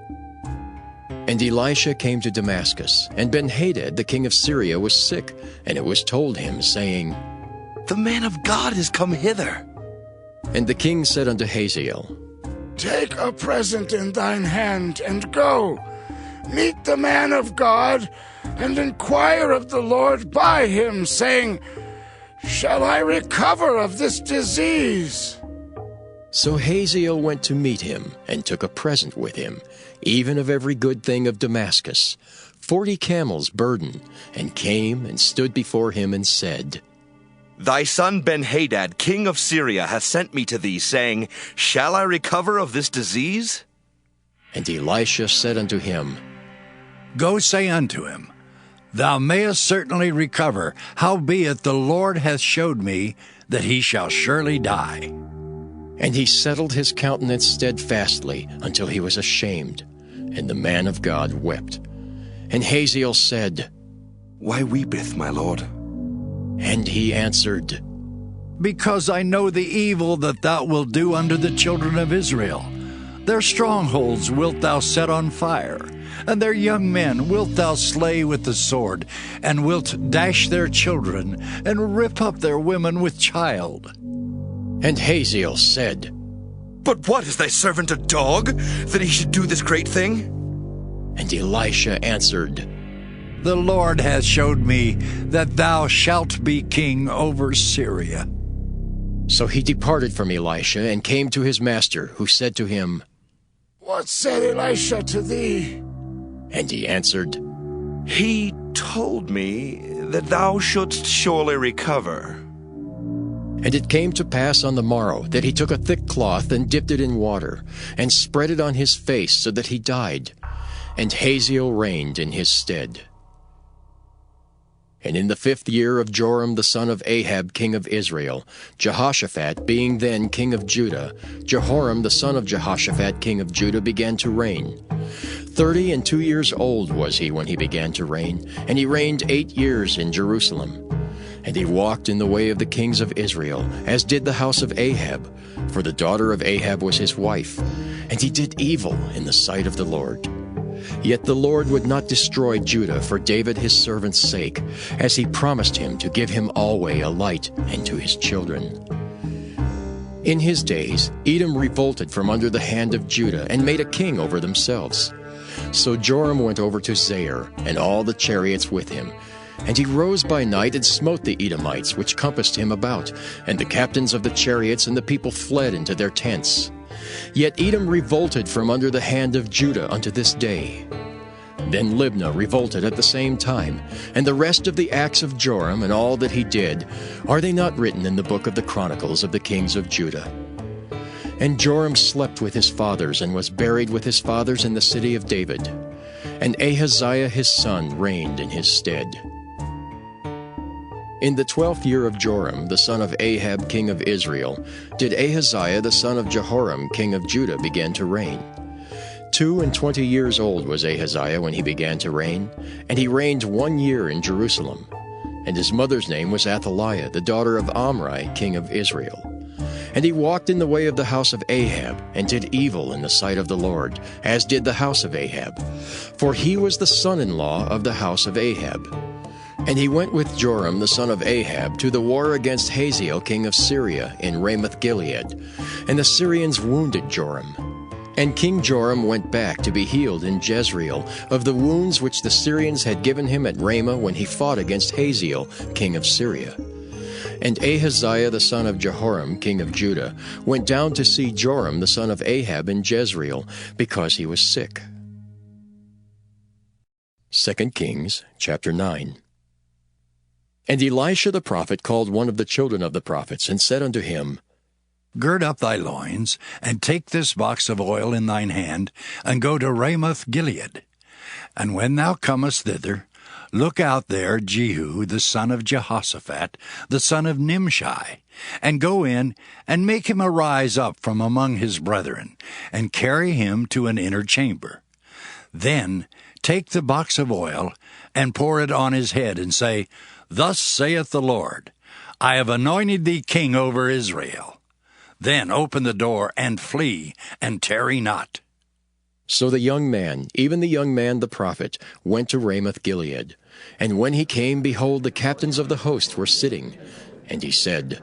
And Elisha came to Damascus, and Ben-Hadad the king of Syria was sick, and it was told him, saying, The man of God is come hither. And the king said unto Hazael, Take a present in thine hand, and go. Meet the man of God, and inquire of the Lord by him, saying, Shall I recover of this disease? So Hazael went to meet him, and took a present with him, even of every good thing of Damascus, 40 camels burden, and came and stood before him, and said, Thy son Ben-Hadad, king of Syria, hath sent me to thee, saying, Shall I recover of this disease? And Elisha said unto him, Go say unto him, Thou mayest certainly recover, howbeit the Lord hath showed me that he shall surely die. And he settled his countenance steadfastly until he was ashamed, and the man of God wept. And Hazael said, Why weepeth my lord? And he answered, Because I know the evil that thou wilt do unto the children of Israel. Their strongholds wilt thou set on fire, and their young men wilt thou slay with the sword, and wilt dash their children, and rip up their women with child. And Hazael said, But what, is thy servant a dog, that he should do this great thing? And Elisha answered, The Lord hath showed me that thou shalt be king over Syria. So he departed from Elisha, and came to his master, who said to him, What said Elisha to thee? And he answered, He told me that thou shouldst surely recover. And it came to pass on the morrow that he took a thick cloth and dipped it in water, and spread it on his face so that he died. And Hazael reigned in his stead. And in the 5th year of Joram the son of Ahab king of Israel, Jehoshaphat being then king of Judah, Jehoram the son of Jehoshaphat king of Judah began to reign. 32 years old was he when he began to reign, and he reigned 8 years in Jerusalem. And he walked in the way of the kings of Israel, as did the house of Ahab, for the daughter of Ahab was his wife. And he did evil in the sight of the Lord. Yet the Lord would not destroy Judah for David his servant's sake, as he promised him to give him alway a light and to his children. In his days Edom revolted from under the hand of Judah, and made a king over themselves. So Joram went over to Zair, and all the chariots with him. And he rose by night and smote the Edomites which compassed him about, and the captains of the chariots and the people fled into their tents. Yet Edom revolted from under the hand of Judah unto this day. Then Libnah revolted at the same time, and the rest of the acts of Joram and all that he did, are they not written in the book of the Chronicles of the kings of Judah? And Joram slept with his fathers and was buried with his fathers in the city of David. And Ahaziah his son reigned in his stead. In the 12th year of Joram, the son of Ahab king of Israel, did Ahaziah the son of Jehoram king of Judah begin to reign. 22 years old was Ahaziah when he began to reign, and he reigned 1 year in Jerusalem. And his mother's name was Athaliah, the daughter of Omri, king of Israel. And he walked in the way of the house of Ahab, and did evil in the sight of the Lord, as did the house of Ahab. For he was the son-in-law of the house of Ahab. And he went with Joram the son of Ahab to the war against Hazael king of Syria in Ramoth-Gilead. And the Syrians wounded Joram. And King Joram went back to be healed in Jezreel of the wounds which the Syrians had given him at Ramah when he fought against Hazael king of Syria. And Ahaziah the son of Jehoram king of Judah went down to see Joram the son of Ahab in Jezreel, because he was sick. 2 Kings chapter 9. And Elisha the prophet called one of the children of the prophets, and said unto him, Gird up thy loins, and take this box of oil in thine hand, and go to Ramoth-Gilead. And when thou comest thither, look out there Jehu the son of Jehoshaphat, the son of Nimshi, and go in, and make him arise up from among his brethren, and carry him to an inner chamber. Then take the box of oil, and pour it on his head, and say, Thus saith the Lord, I have anointed thee king over Israel. Then open the door, and flee, and tarry not. So the young man, even the young man the prophet, went to Ramoth-Gilead. And when he came, behold, the captains of the host were sitting. And he said,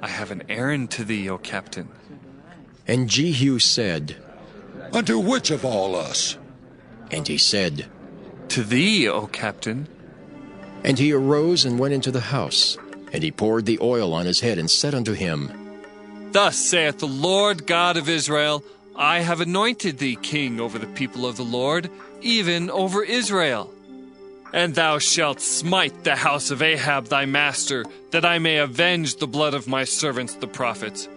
I have an errand to thee, O captain. And Jehu said, Unto which of all us? And he said, To thee, O captain. And he arose and went into the house. And he poured the oil on his head, and said unto him, Thus saith the Lord God of Israel, I have anointed thee king over the people of the Lord, even over Israel. And thou shalt smite the house of Ahab thy master, that I may avenge the blood of my servants the prophets,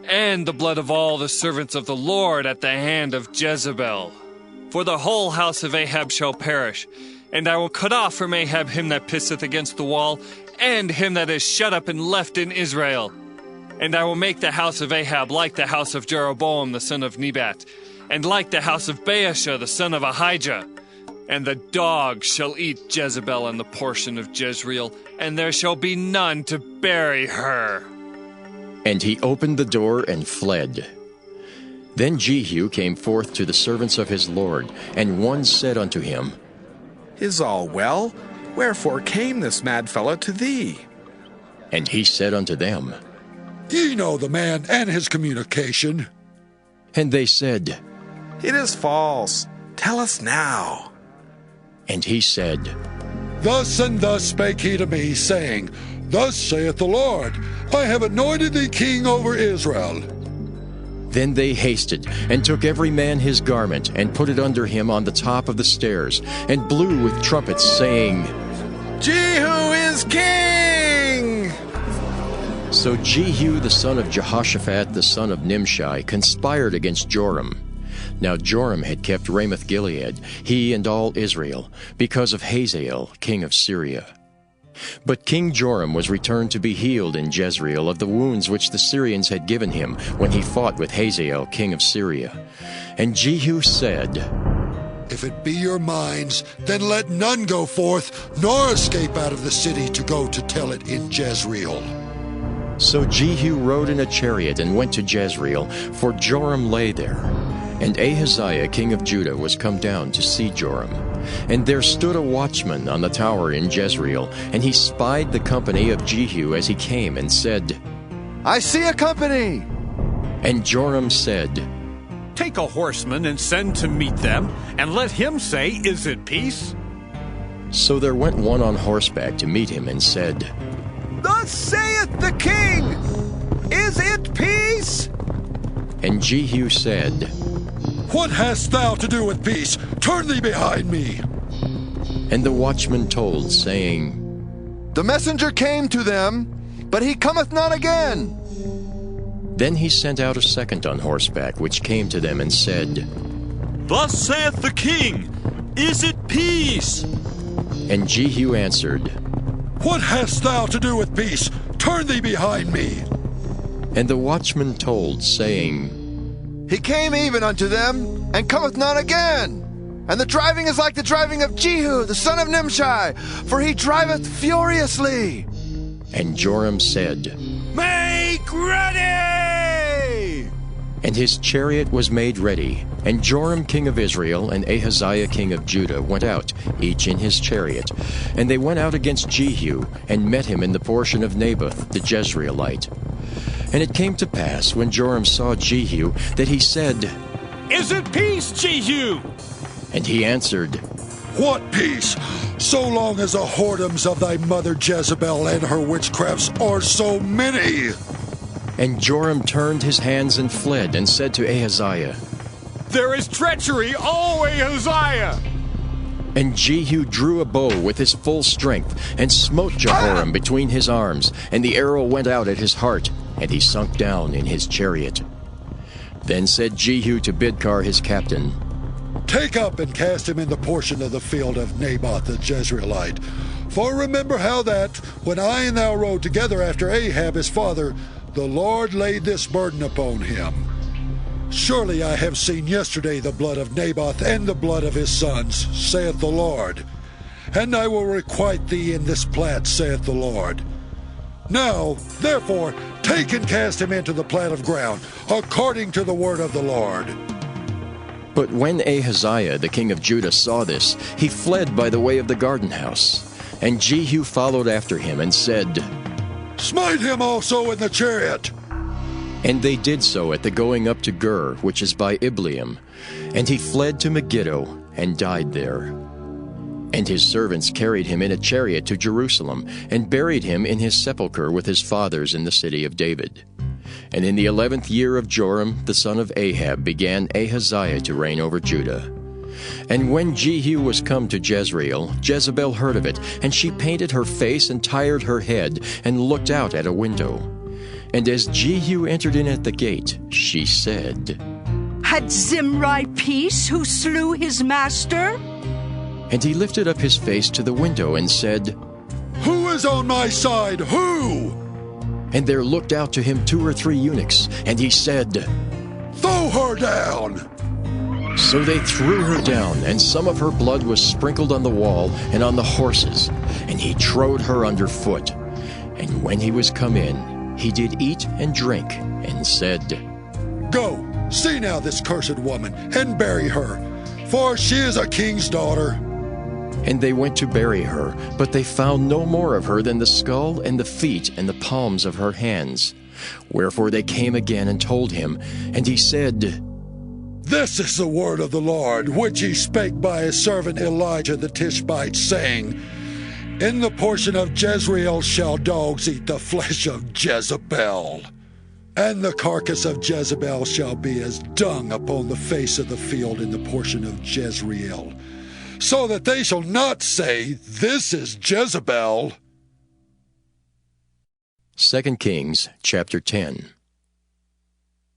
and the blood of all the servants of the Lord at the hand of Jezebel. For the whole house of Ahab shall perish, and I will cut off from Ahab him that pisseth against the wall, and him that is shut up and left in Israel. And I will make the house of Ahab like the house of Jeroboam the son of Nebat, and like the house of Baasha the son of Ahijah. And the dog shall eat Jezebel and the portion of Jezreel, and there shall be none to bury her. And he opened the door and fled. Then Jehu came forth to the servants of his lord, and one said unto him, Is all well? Wherefore came this mad fellow to thee? And he said unto them, Ye know the man and his communication. And they said, It is false. Tell us now. And he said, Thus and thus spake he to me, saying, Thus saith the Lord, I have anointed thee king over Israel. Then they hasted, and took every man his garment, and put it under him on the top of the stairs, and blew with trumpets, saying, Jehu is king! So Jehu the son of Jehoshaphat the son of Nimshi conspired against Joram. Now Joram had kept Ramoth-Gilead, he and all Israel, because of Hazael king of Syria. But King Joram was returned to be healed in Jezreel of the wounds which the Syrians had given him when he fought with Hazael king of Syria. And Jehu said, If it be your minds, then let none go forth, nor escape out of the city to go to tell it in Jezreel. So Jehu rode in a chariot and went to Jezreel, for Joram lay there. And Ahaziah king of Judah was come down to see Joram. And there stood a watchman on the tower in Jezreel, and he spied the company of Jehu as he came, and said, I see a company. And Joram said, Take a horseman and send to meet them, and let him say, Is it peace? So there went one on horseback to meet him, and said, Thus saith the king, Is it peace? And Jehu said, What hast thou to do with peace? Turn thee behind me. And the watchman told, saying, The messenger came to them, but he cometh not again. Then he sent out a second on horseback, which came to them and said, Thus saith the king, Is it peace? And Jehu answered, What hast thou to do with peace? Turn thee behind me. And the watchman told, saying, He came even unto them, and cometh not again. And the driving is like the driving of Jehu, the son of Nimshi, for he driveth furiously. And Joram said, Make ready! And his chariot was made ready. And Joram king of Israel and Ahaziah king of Judah went out, each in his chariot. And they went out against Jehu, and met him in the portion of Naboth the Jezreelite. And it came to pass, when Joram saw Jehu, that he said, Is it peace, Jehu? And he answered, What peace? So long as the whoredoms of thy mother Jezebel and her witchcrafts are so many. And Joram turned his hands and fled, and said to Ahaziah, There is treachery, O Ahaziah! And Jehu drew a bow with his full strength, and smote Jehoram between his arms, and the arrow went out at his heart, and he sunk down in his chariot. Then said Jehu to Bidkar his captain, Take up and cast him in the portion of the field of Naboth the Jezreelite. For remember how that, when I and thou rode together after Ahab his father, the Lord laid this burden upon him. Surely I have seen yesterday the blood of Naboth and the blood of his sons, saith the Lord. And I will requite thee in this plat, saith the Lord. Now, therefore, take and cast him into the plat of ground, according to the word of the Lord. But when Ahaziah the king of Judah saw this, he fled by the way of the garden house. And Jehu followed after him, and said, Smite him also in the chariot. And they did so at the going up to Gur, which is by Ibleam. And he fled to Megiddo, and died there. And his servants carried him in a chariot to Jerusalem, and buried him in his sepulchre with his fathers in the city of David. And in the 11th year of Joram the son of Ahab began Ahaziah to reign over Judah. And when Jehu was come to Jezreel, Jezebel heard of it, and she painted her face and tired her head, and looked out at a window. And as Jehu entered in at the gate, she said, Had Zimri peace who slew his master? And he lifted up his face to the window and said, Who is on my side? Who? And there looked out to him 2 or 3 eunuchs, and he said, Throw her down! So they threw her down, and some of her blood was sprinkled on the wall and on the horses, and he trode her under foot. And when he was come in, he did eat and drink, and said, Go, see now this cursed woman, and bury her, for she is a king's daughter. And they went to bury her, but they found no more of her than the skull and the feet and the palms of her hands. Wherefore they came again and told him, and he said, This is the word of the Lord, which he spake by his servant Elijah the Tishbite, saying, In the portion of Jezreel shall dogs eat the flesh of Jezebel, and the carcass of Jezebel shall be as dung upon the face of the field in the portion of Jezreel, so that they shall not say, This is Jezebel. 2 Kings chapter 10.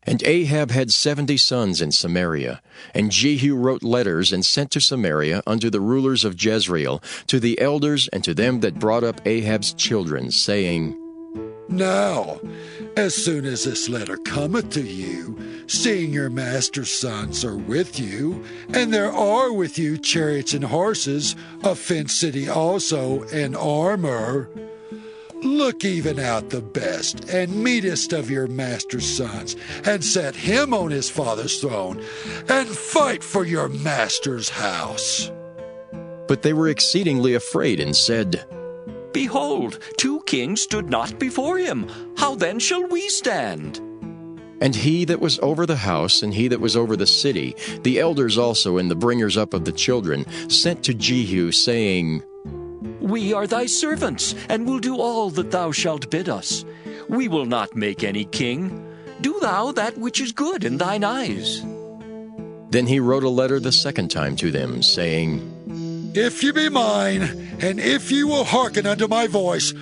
And Ahab had 70 sons in Samaria, and Jehu wrote letters and sent to Samaria unto the rulers of Jezreel, to the elders and to them that brought up Ahab's children, saying, Now, as soon as this letter cometh to you, seeing your master's sons are with you, and there are with you chariots and horses, a fenced city also, and armor, look even out the best and meetest of your master's sons, and set him on his father's throne, and fight for your master's house. But they were exceedingly afraid, and said, Behold, 2 kings stood not before him. How then shall we stand? And he that was over the house, and he that was over the city, the elders also and the bringers up of the children, sent to Jehu, saying, We are thy servants, and will do all that thou shalt bid us. We will not make any king. Do thou that which is good in thine eyes. Then he wrote a letter the second time to them, saying, If ye be mine, and if ye will hearken unto my voice,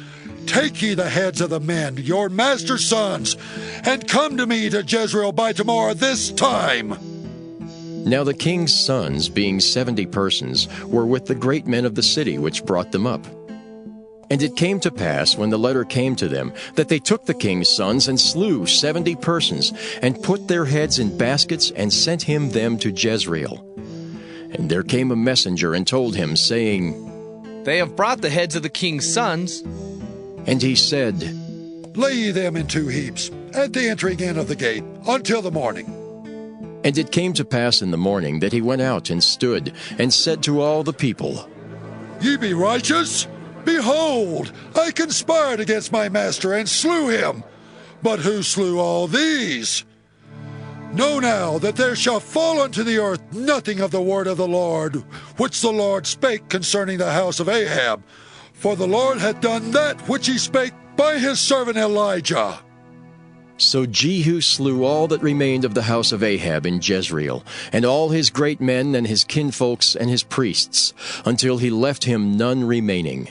take ye the heads of the men, your master's sons, and come to me to Jezreel by tomorrow this time. Now the king's sons, being 70 persons, were with the great men of the city which brought them up. And it came to pass, when the letter came to them, that they took the king's sons and slew 70 persons, and put their heads in baskets, and sent him them to Jezreel. And there came a messenger and told him, saying, They have brought the heads of the king's sons. And he said, Lay ye them in 2 heaps, at the entering in of the gate, until the morning. And it came to pass in the morning that he went out and stood, and said to all the people, Ye be righteous? Behold, I conspired against my master, and slew him. But who slew all these? Know now that there shall fall unto the earth nothing of the word of the Lord, which the Lord spake concerning the house of Ahab. For the Lord hath done that which he spake by his servant Elijah. So Jehu slew all that remained of the house of Ahab in Jezreel, and all his great men and his kinfolks and his priests, until he left him none remaining.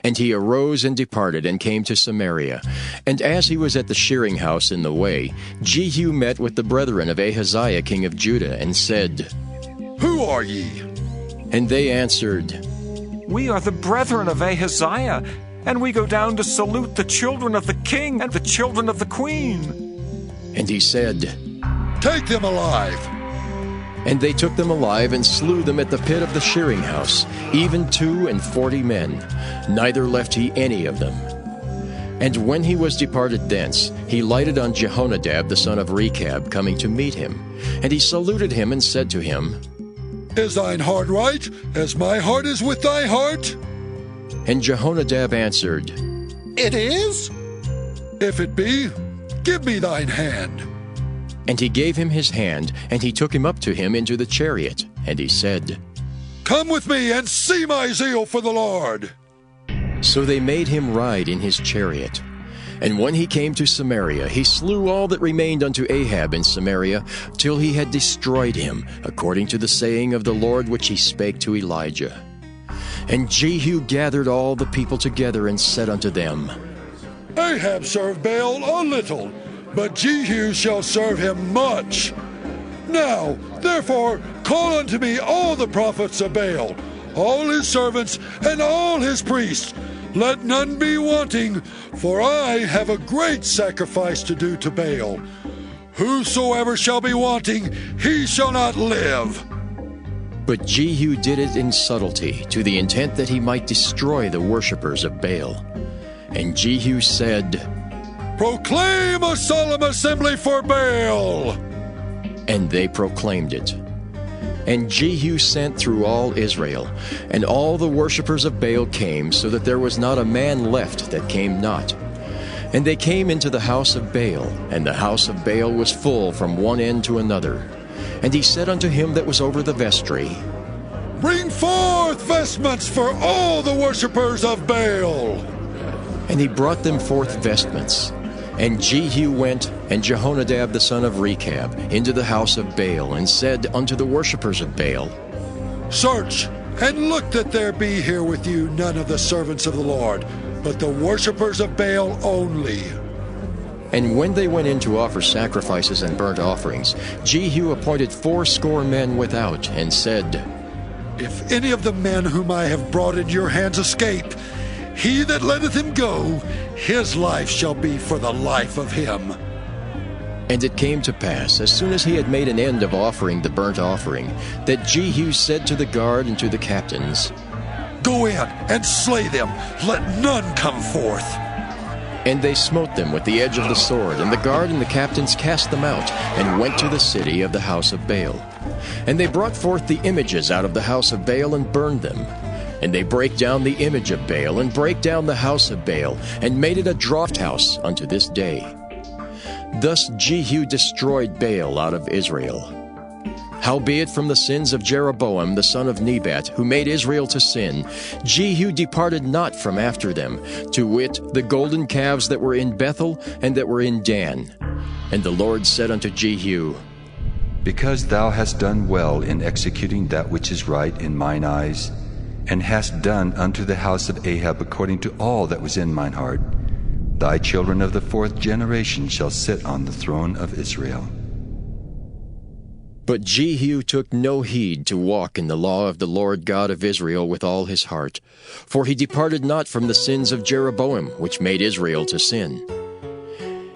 And he arose and departed, and came to Samaria. And as he was at the shearing house in the way, Jehu met with the brethren of Ahaziah king of Judah, and said, Who are ye? And they answered, We are the brethren of Ahaziah, and we go down to salute the children of the king and the children of the queen. And he said, Take them alive. And they took them alive, and slew them at the pit of the shearing house, even 42 men, neither left he any of them. And when he was departed thence, he lighted on Jehonadab the son of Rechab, coming to meet him. And he saluted him, and said to him, Is thine heart right, as my heart is with thy heart? And Jehonadab answered, It is. If it be, give me thine hand. And he gave him his hand, and he took him up to him into the chariot. And he said, Come with me, and see my zeal for the Lord. So they made him ride in his chariot. And when he came to Samaria, he slew all that remained unto Ahab in Samaria, till he had destroyed him, according to the saying of the Lord which he spake to Elijah. And Jehu gathered all the people together, and said unto them, Ahab served Baal a little, but Jehu shall serve him much. Now, therefore, call unto me all the prophets of Baal, all his servants, and all his priests. Let none be wanting, for I have a great sacrifice to do to Baal. Whosoever shall be wanting, he shall not live. But Jehu did it in subtlety, to the intent that he might destroy the worshippers of Baal. And Jehu said, Proclaim a solemn assembly for Baal! And they proclaimed it. And Jehu sent through all Israel, and all the worshippers of Baal came, so that there was not a man left that came not. And they came into the house of Baal, and the house of Baal was full from one end to another. And he said unto him that was over the vestry, Bring forth vestments for all the worshippers of Baal. And he brought them forth vestments. And Jehu went, and Jehonadab the son of Rechab, into the house of Baal, and said unto the worshippers of Baal, Search, and look that there be here with you none of the servants of the Lord, but the worshippers of Baal only. And when they went in to offer sacrifices and burnt offerings, Jehu appointed 80 men without, and said, If any of the men whom I have brought into your hands escape, he that letteth him go, his life shall be for the life of him. And it came to pass, as soon as he had made an end of offering the burnt offering, that Jehu said to the guard and to the captains, Go in and slay them, let none come forth. And they smote them with the edge of the sword, and the guard and the captains cast them out, and went to the city of the house of Baal. And they brought forth the images out of the house of Baal, and burned them. And they brake down the image of Baal, and brake down the house of Baal, and made it a draught house unto this day. Thus Jehu destroyed Baal out of Israel. Howbeit from the sins of Jeroboam the son of Nebat, who made Israel to sin, Jehu departed not from after them, to wit, the golden calves that were in Bethel and that were in Dan. And the Lord said unto Jehu, because thou hast done well in executing that which is right in mine eyes, and hast done unto the house of Ahab according to all that was in mine heart, thy children of the 4th generation shall sit on the throne of Israel. But Jehu took no heed to walk in the law of the Lord God of Israel with all his heart, for he departed not from the sins of Jeroboam, which made Israel to sin.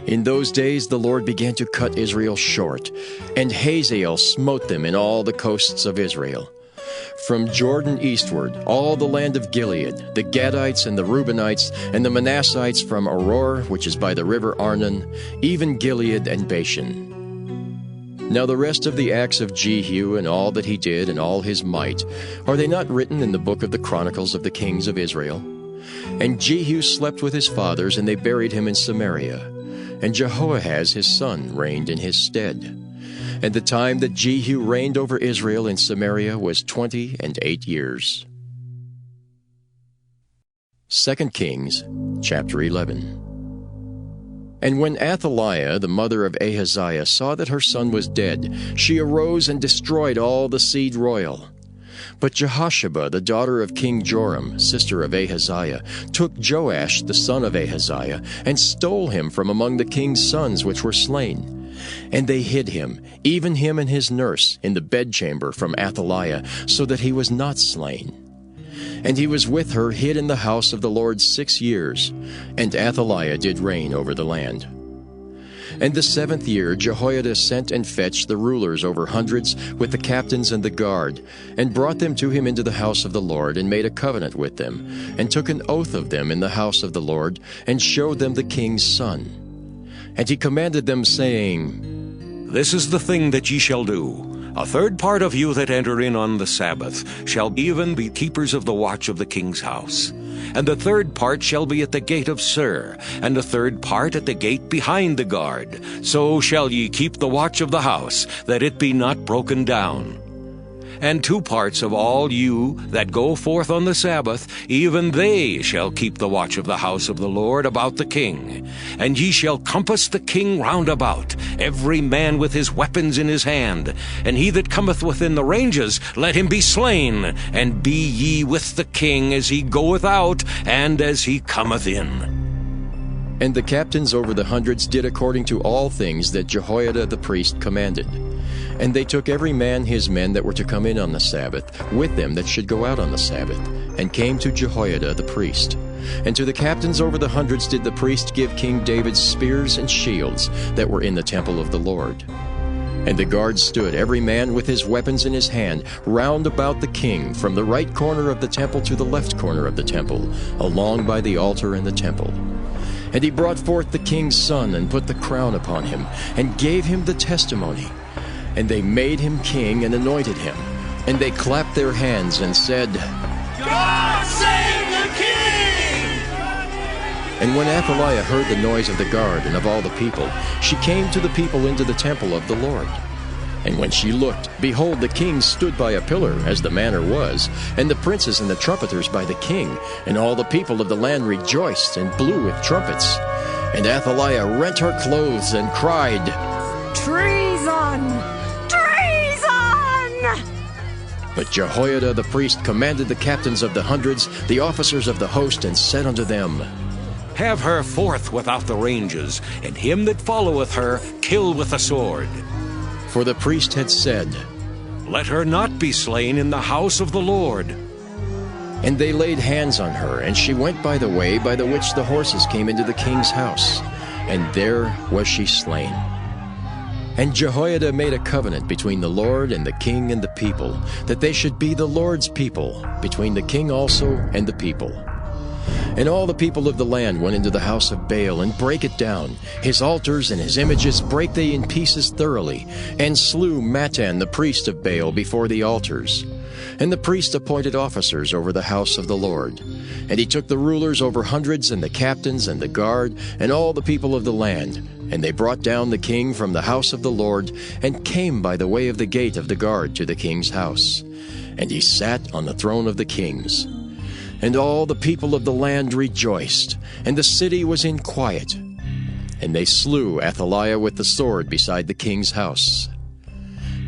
In those days the Lord began to cut Israel short, and Hazael smote them in all the coasts of Israel. From Jordan eastward, all the land of Gilead, the Gadites and the Reubenites, and the Manassites from Aroer, which is by the river Arnon, even Gilead and Bashan. Now the rest of the acts of Jehu, and all that he did, and all his might, are they not written in the book of the Chronicles of the kings of Israel? And Jehu slept with his fathers, and they buried him in Samaria. And Jehoahaz his son reigned in his stead. And the time that Jehu reigned over Israel in Samaria was 28 years. 2 Kings, chapter 11. And when Athaliah, the mother of Ahaziah, saw that her son was dead, she arose and destroyed all the seed royal. But Jehosheba, the daughter of King Joram, sister of Ahaziah, took Joash, the son of Ahaziah, and stole him from among the king's sons which were slain. And they hid him, even him and his nurse, in the bedchamber from Athaliah, so that he was not slain. And he was with her hid in the house of the Lord 6 years, and Athaliah did reign over the land. And the 7th year Jehoiada sent and fetched the rulers over hundreds with the captains and the guard, and brought them to him into the house of the Lord, and made a covenant with them, and took an oath of them in the house of the Lord, and showed them the king's son. And he commanded them, saying, This is the thing that ye shall do. A third part of you that enter in on the Sabbath shall even be keepers of the watch of the king's house. And the third part shall be at the gate of Sur, and the third part at the gate behind the guard. So shall ye keep the watch of the house, that it be not broken down. And 2 parts of all you that go forth on the Sabbath, even they shall keep the watch of the house of the Lord about the king. And ye shall compass the king round about, every man with his weapons in his hand. And he that cometh within the ranges, let him be slain. And be ye with the king as he goeth out, and as he cometh in. And the captains over the hundreds did according to all things that Jehoiada the priest commanded. And they took every man his men that were to come in on the Sabbath, with them that should go out on the Sabbath, and came to Jehoiada the priest. And to the captains over the hundreds did the priest give King David spears and shields that were in the temple of the Lord. And the guards stood, every man with his weapons in his hand, round about the king, from the right corner of the temple to the left corner of the temple, along by the altar and the temple. And he brought forth the king's son, and put the crown upon him, and gave him the testimony. And they made him king, and anointed him. And they clapped their hands, and said, God save the king! And when Athaliah heard the noise of the guard and of all the people, she came to the people into the temple of the Lord. And when she looked, behold, the king stood by a pillar, as the manner was, and the princes and the trumpeters by the king, and all the people of the land rejoiced, and blew with trumpets. And Athaliah rent her clothes, and cried, Treason! Treason! But Jehoiada the priest commanded the captains of the hundreds, the officers of the host, and said unto them, Have her forth without the ranges, and him that followeth her kill with the sword. For the priest had said, Let her not be slain in the house of the Lord. And they laid hands on her, and she went by the way by the which the horses came into the king's house, and there was she slain. And Jehoiada made a covenant between the Lord and the king and the people, that they should be the Lord's people, between the king also and the people. And all the people of the land went into the house of Baal, and brake it down. His altars and his images brake they in pieces thoroughly, and slew Mattan the priest of Baal before the altars. And the priest appointed officers over the house of the Lord. And he took the rulers over hundreds, and the captains, and the guard, and all the people of the land. And they brought down the king from the house of the Lord, and came by the way of the gate of the guard to the king's house. And he sat on the throne of the kings. And all the people of the land rejoiced, and the city was in quiet. And they slew Athaliah with the sword beside the king's house.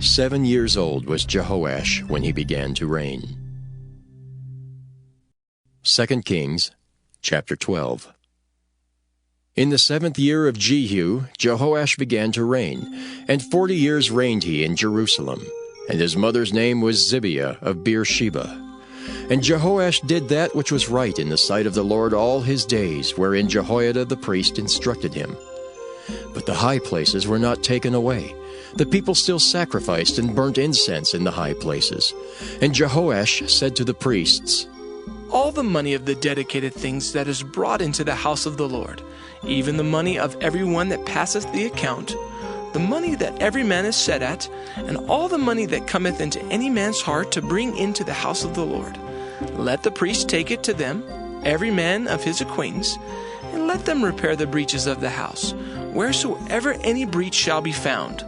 7 years old was Jehoash when he began to reign. 2 Kings, chapter 12. In the 7th year of Jehu, Jehoash began to reign, and 40 years reigned he in Jerusalem. And his mother's name was Zibiah of Beersheba. And Jehoash did that which was right in the sight of the Lord all his days, wherein Jehoiada the priest instructed him. But the high places were not taken away. The people still sacrificed and burnt incense in the high places. And Jehoash said to the priests, All the money of the dedicated things that is brought into the house of the Lord, even the money of every one that passeth the account, the money that every man is set at, and all the money that cometh into any man's heart to bring into the house of the Lord, let the priest take it to them, every man of his acquaintance, and let them repair the breaches of the house, wheresoever any breach shall be found.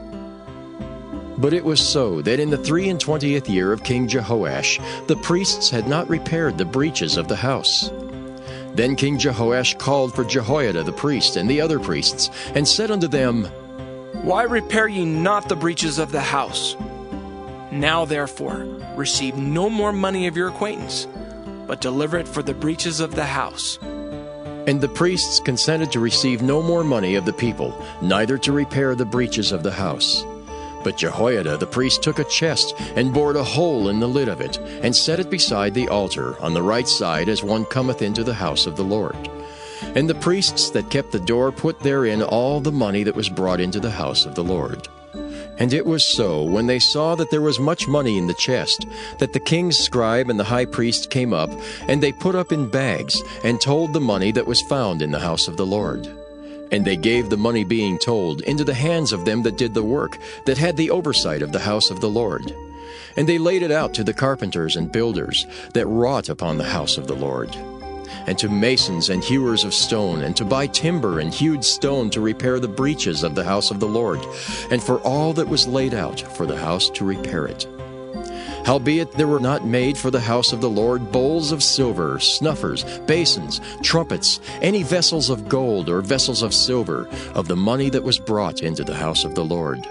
But it was so that in the 23rd year of King Jehoash, the priests had not repaired the breaches of the house. Then King Jehoash called for Jehoiada the priest and the other priests, and said unto them, Why repair ye not the breaches of the house? Now therefore receive no more money of your acquaintance, but deliver it for the breaches of the house. And the priests consented to receive no more money of the people, neither to repair the breaches of the house. But Jehoiada the priest took a chest, and bored a hole in the lid of it, and set it beside the altar, on the right side as one cometh into the house of the Lord. And the priests that kept the door put therein all the money that was brought into the house of the Lord. And it was so, when they saw that there was much money in the chest, that the king's scribe and the high priest came up, and they put up in bags, and told the money that was found in the house of the Lord. And they gave the money being told into the hands of them that did the work, that had the oversight of the house of the Lord. And they laid it out to the carpenters and builders that wrought upon the house of the Lord, and to masons and hewers of stone, and to buy timber and hewed stone to repair the breaches of the house of the Lord, and for all that was laid out for the house to repair it. Howbeit there were not made for the house of the Lord bowls of silver, snuffers, basins, trumpets, any vessels of gold or vessels of silver, of the money that was brought into the house of the Lord.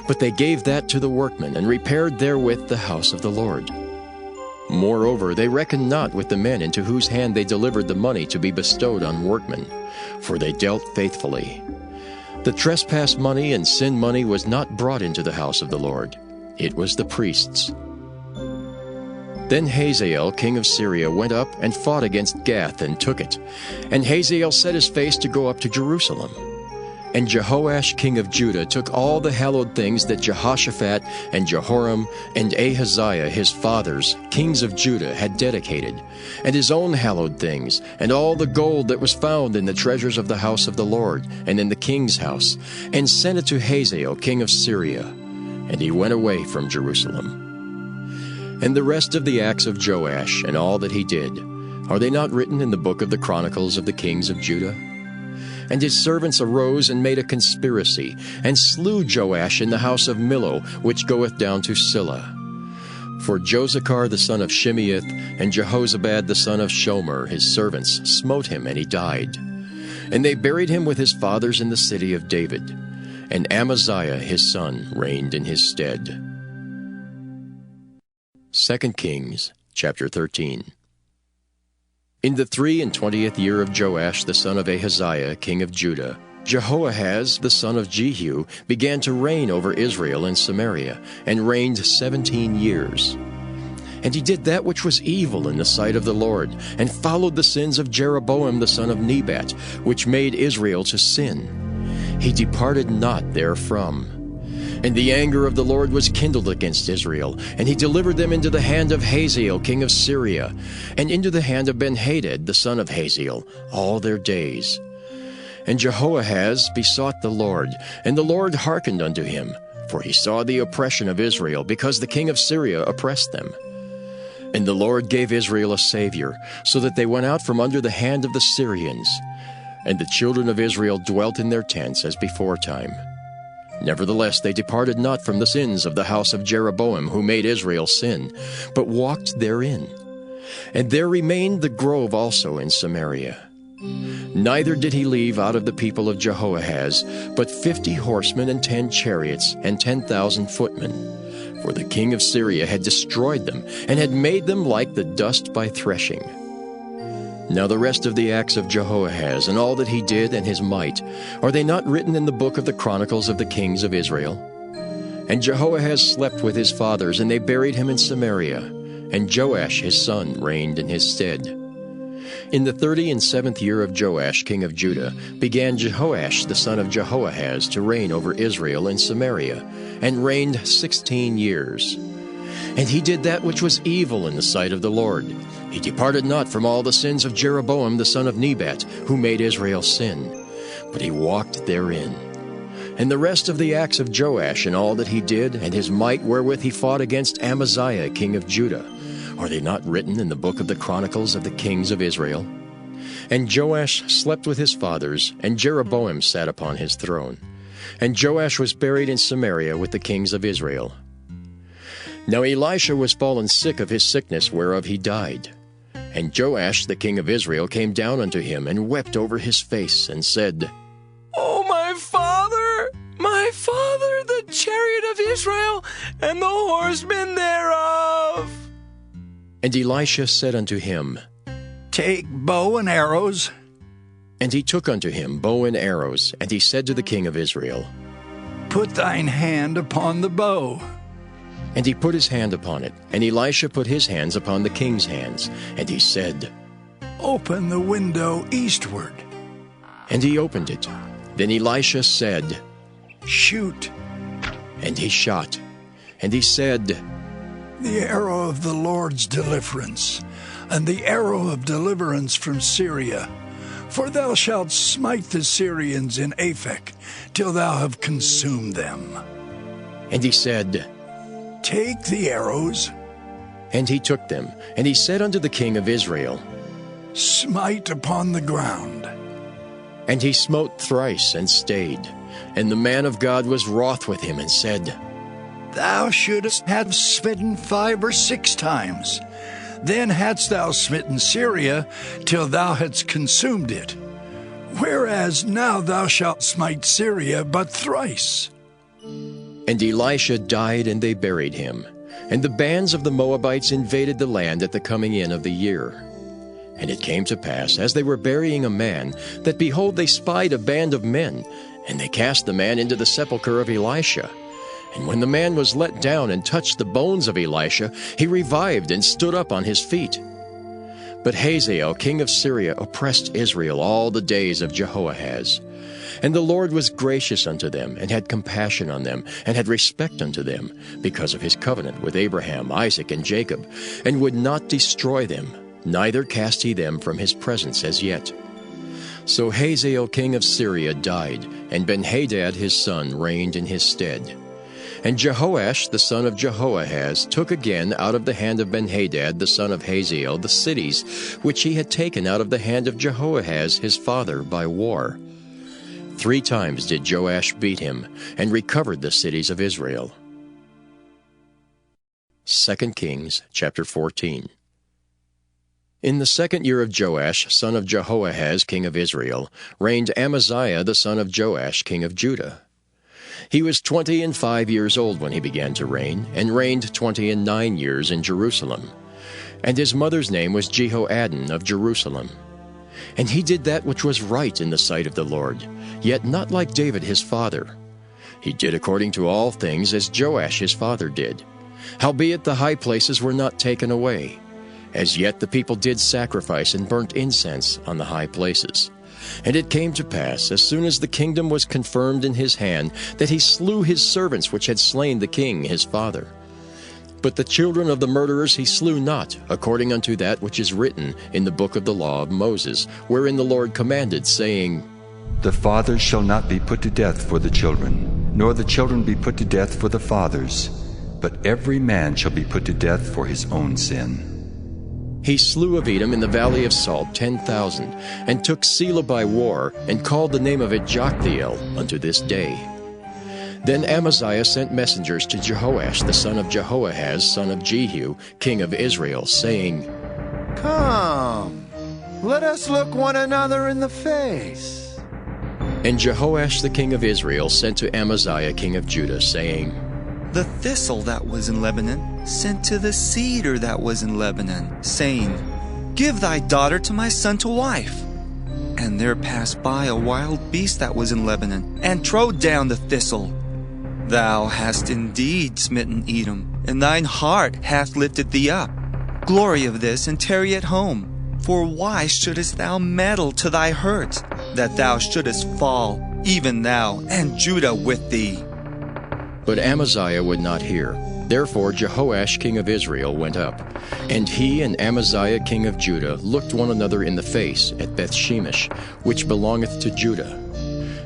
But they gave that to the workmen, and repaired therewith the house of the Lord. Moreover, they reckoned not with the men into whose hand they delivered the money to be bestowed on workmen, for they dealt faithfully. The trespass money and sin money was not brought into the house of the Lord. It was the priests. Then Hazael king of Syria went up and fought against Gath and took it. And Hazael set his face to go up to Jerusalem. And Jehoash king of Judah took all the hallowed things that Jehoshaphat and Jehoram and Ahaziah his fathers, kings of Judah, had dedicated, and his own hallowed things, and all the gold that was found in the treasures of the house of the Lord, and in the king's house, and sent it to Hazael king of Syria. And he went away from Jerusalem. And the rest of the acts of Joash, and all that he did, are they not written in the book of the Chronicles of the kings of Judah? And his servants arose and made a conspiracy, and slew Joash in the house of Millo, which goeth down to Silla. For Josachar the son of Shimeath, and Jehozabad the son of Shomer, his servants, smote him, and he died. And they buried him with his fathers in the city of David. And Amaziah his son reigned in his stead. 2 Kings, chapter 13. In the 23rd year of Joash the son of Ahaziah, king of Judah, Jehoahaz the son of Jehu began to reign over Israel and Samaria, and reigned 17 years. And he did that which was evil in the sight of the Lord, and followed the sins of Jeroboam the son of Nebat, which made Israel to sin. He departed not therefrom. And the anger of the Lord was kindled against Israel, and he delivered them into the hand of Hazael king of Syria, and into the hand of Benhadad the son of Hazael, all their days. And Jehoahaz besought the Lord, and the Lord hearkened unto him, for he saw the oppression of Israel, because the king of Syria oppressed them. And the Lord gave Israel a Savior, so that they went out from under the hand of the Syrians. And the children of Israel dwelt in their tents as beforetime. Nevertheless they departed not from the sins of the house of Jeroboam, who made Israel sin, but walked therein. And there remained the grove also in Samaria. Neither did he leave out of the people of Jehoahaz but 50 horsemen and 10 chariots and 10,000 footmen. For the king of Syria had destroyed them and had made them like the dust by threshing. Now the rest of the acts of Jehoahaz and all that he did and his might, are they not written in the book of the Chronicles of the kings of Israel? And Jehoahaz slept with his fathers, and they buried him in Samaria, and Joash his son reigned in his stead. In the 37th year of Joash king of Judah began Jehoash the son of Jehoahaz to reign over Israel in Samaria, and reigned 16 years. And he did that which was evil in the sight of the Lord. He departed not from all the sins of Jeroboam the son of Nebat, who made Israel sin, but he walked therein. And the rest of the acts of Joash and all that he did, and his might wherewith he fought against Amaziah king of Judah, are they not written in the book of the Chronicles of the kings of Israel? And Joash slept with his fathers, and Jeroboam sat upon his throne. And Joash was buried in Samaria with the kings of Israel. Now Elisha was fallen sick of his sickness whereof he died. And Joash the king of Israel came down unto him, and wept over his face, and said, O my father, the chariot of Israel, and the horsemen thereof! And Elisha said unto him, Take bow and arrows. And he took unto him bow and arrows, and he said to the king of Israel, Put thine hand upon the bow. And he put his hand upon it, and Elisha put his hands upon the king's hands, and he said, Open the window eastward. And he opened it. Then Elisha said, Shoot. And he shot. And he said, The arrow of the Lord's deliverance, and the arrow of deliverance from Syria. For thou shalt smite the Syrians in Aphek, till thou have consumed them. And he said, Take the arrows. And he took them, and he said unto the king of Israel, Smite upon the ground. And he smote thrice, and stayed. And the man of God was wroth with him, and said, Thou shouldst have smitten 5 or 6 times. Then hadst thou smitten Syria, till thou hadst consumed it. Whereas now thou shalt smite Syria but thrice. And Elisha died, and they buried him. And the bands of the Moabites invaded the land at the coming in of the year. And it came to pass, as they were burying a man, that behold, they spied a band of men, and they cast the man into the sepulchre of Elisha. And when the man was let down and touched the bones of Elisha, he revived and stood up on his feet. But Hazael king of Syria oppressed Israel all the days of Jehoahaz. And the Lord was gracious unto them, and had compassion on them, and had respect unto them, because of his covenant with Abraham, Isaac, and Jacob, and would not destroy them, neither cast he them from his presence as yet. So Hazael king of Syria died, and Ben-Hadad his son reigned in his stead. And Jehoash the son of Jehoahaz took again out of the hand of Ben-Hadad the son of Hazael the cities which he had taken out of the hand of Jehoahaz his father by war. 3 times did Joash beat him, and recovered the cities of Israel. 2 Kings chapter 14. In the 2nd year of Joash, son of Jehoahaz, king of Israel, reigned Amaziah the son of Joash, king of Judah. He was 25 years old when he began to reign, and reigned 29 years in Jerusalem. And his mother's name was Jehoaddan of Jerusalem. And he did that which was right in the sight of the Lord, yet not like David his father. He did according to all things as Joash his father did. Howbeit the high places were not taken away. As yet the people did sacrifice and burnt incense on the high places. And it came to pass, as soon as the kingdom was confirmed in his hand, that he slew his servants which had slain the king his father. But the children of the murderers he slew not, according unto that which is written in the book of the law of Moses, wherein the Lord commanded, saying, The fathers shall not be put to death for the children, nor the children be put to death for the fathers, but every man shall be put to death for his own sin. He slew of Edom in the valley of Salt 10,000, and took Selah by war, and called the name of it Joktheel unto this day. Then Amaziah sent messengers to Jehoash the son of Jehoahaz, son of Jehu, king of Israel, saying, Come, Let us look one another in the face. And Jehoash the king of Israel sent to Amaziah king of Judah, saying, The thistle that was in Lebanon sent to the cedar that was in Lebanon, saying, Give thy daughter to my son to wife. And there passed by a wild beast that was in Lebanon, and trode down the thistle. Thou hast indeed smitten Edom, and thine heart hath lifted thee up. Glory of this, and tarry at home. For why shouldest thou meddle to thy hurt, that thou shouldest fall, even thou, and Judah with thee? But Amaziah would not hear. Therefore Jehoash king of Israel went up, and he and Amaziah king of Judah looked one another in the face at Bethshemesh, which belongeth to Judah.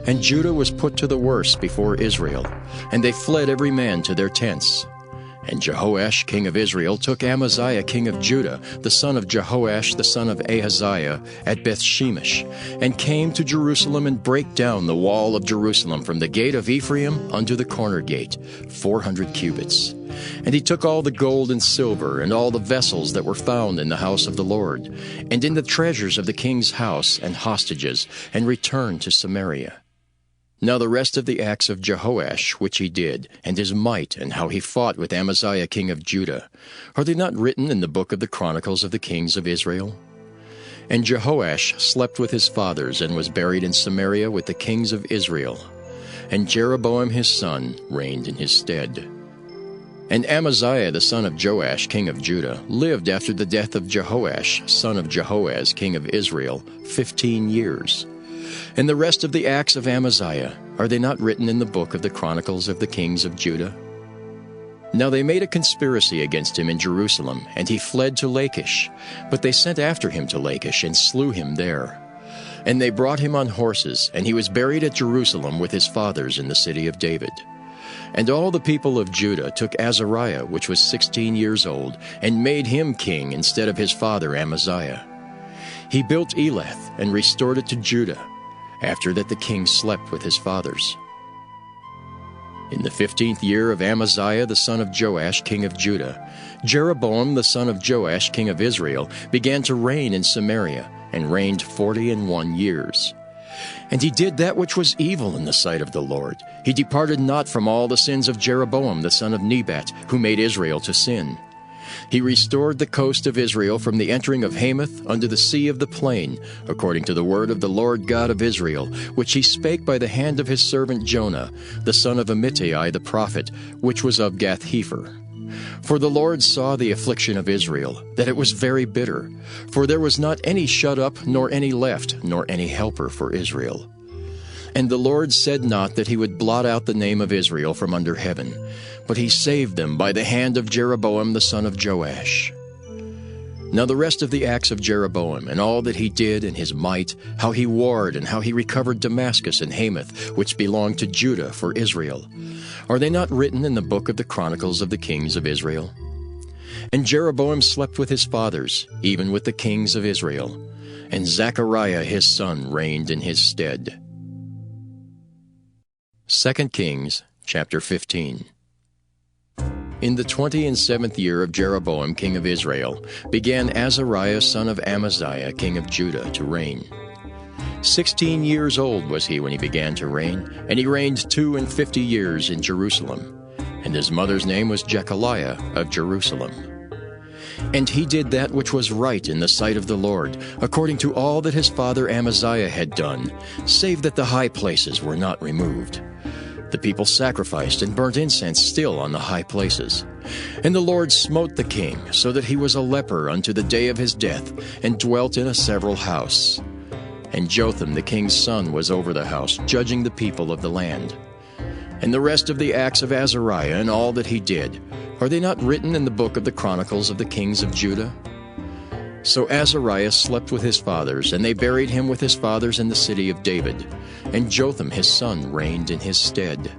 And Judah was put to the worse before Israel, and they fled every man to their tents. And Jehoash king of Israel took Amaziah king of Judah, the son of Jehoash the son of Ahaziah, at Bethshemesh, and came to Jerusalem and brake down the wall of Jerusalem from the gate of Ephraim unto the corner gate, 400 cubits. And he took all the gold and silver, and all the vessels that were found in the house of the Lord, and in the treasures of the king's house, and hostages, and returned to Samaria. Now the rest of the acts of Jehoash which he did, and his might, and how he fought with Amaziah king of Judah, are they not written in the book of the Chronicles of the kings of Israel? And Jehoash slept with his fathers, and was buried in Samaria with the kings of Israel. And Jeroboam his son reigned in his stead. And Amaziah the son of Joash king of Judah lived after the death of Jehoash son of Jehoaz king of Israel 15 years. And the rest of the acts of Amaziah, are they not written in the book of the Chronicles of the kings of Judah? Now they made a conspiracy against him in Jerusalem, and he fled to Lachish. But they sent after him to Lachish, and slew him there. And they brought him on horses, and he was buried at Jerusalem with his fathers in the city of David. And all the people of Judah took Azariah, which was 16 years old, and made him king instead of his father Amaziah. He built Elath, and restored it to Judah. After that the king slept with his fathers. In the 15th year of Amaziah the son of Joash king of Judah, Jeroboam the son of Joash king of Israel began to reign in Samaria, and reigned 41 years. And he did that which was evil in the sight of the Lord. He departed not from all the sins of Jeroboam the son of Nebat, who made Israel to sin. He restored the coast of Israel from the entering of Hamath unto the sea of the plain, according to the word of the Lord God of Israel, which he spake by the hand of his servant Jonah, the son of Amittai the prophet, which was of Gath-hepher. For the Lord saw the affliction of Israel, that it was very bitter, for there was not any shut up, nor any left, nor any helper for Israel. And the Lord said not that he would blot out the name of Israel from under heaven, but he saved them by the hand of Jeroboam the son of Joash. Now the rest of the acts of Jeroboam, and all that he did, and his might, how he warred, and how he recovered Damascus and Hamath, which belonged to Judah for Israel, are they not written in the book of the Chronicles of the kings of Israel? And Jeroboam slept with his fathers, even with the kings of Israel, and Zechariah his son reigned in his stead. 2 Kings chapter 15. In the 27th year of Jeroboam king of Israel began Azariah son of Amaziah king of Judah to reign. 16 years old was he when he began to reign, and he reigned 52 years in Jerusalem. And his mother's name was Jechaliah of Jerusalem. And he did that which was right in the sight of the Lord, according to all that his father Amaziah had done, save that the high places were not removed. The people sacrificed and burnt incense still on the high places. And the Lord smote the king, so that he was a leper unto the day of his death, and dwelt in a several house. And Jotham the king's son was over the house, judging the people of the land. And the rest of the acts of Azariah, and all that he did, are they not written in the book of the Chronicles of the kings of Judah? So Azariah slept with his fathers, and they buried him with his fathers in the city of David. And Jotham his son reigned in his stead.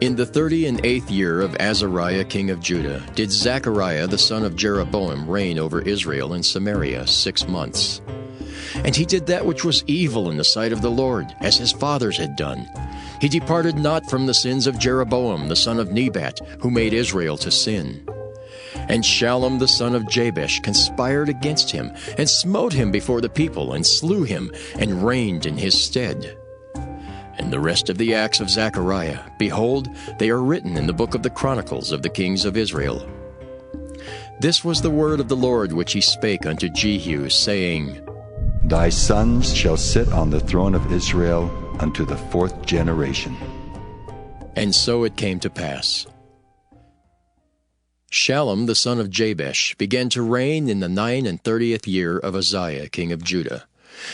In the 38th year of Azariah king of Judah did Zechariah the son of Jeroboam reign over Israel in Samaria 6 months. And he did that which was evil in the sight of the Lord, as his fathers had done. He departed not from the sins of Jeroboam the son of Nebat, who made Israel to sin. And Shallum the son of Jabesh conspired against him, and smote him before the people, and slew him, and reigned in his stead. And the rest of the acts of Zechariah, behold, they are written in the book of the Chronicles of the kings of Israel. This was the word of the Lord which he spake unto Jehu, saying, Thy sons shall sit on the throne of Israel unto the 4th generation. And so it came to pass. Shallum the son of Jabesh began to reign in the 39th year of Uzziah king of Judah,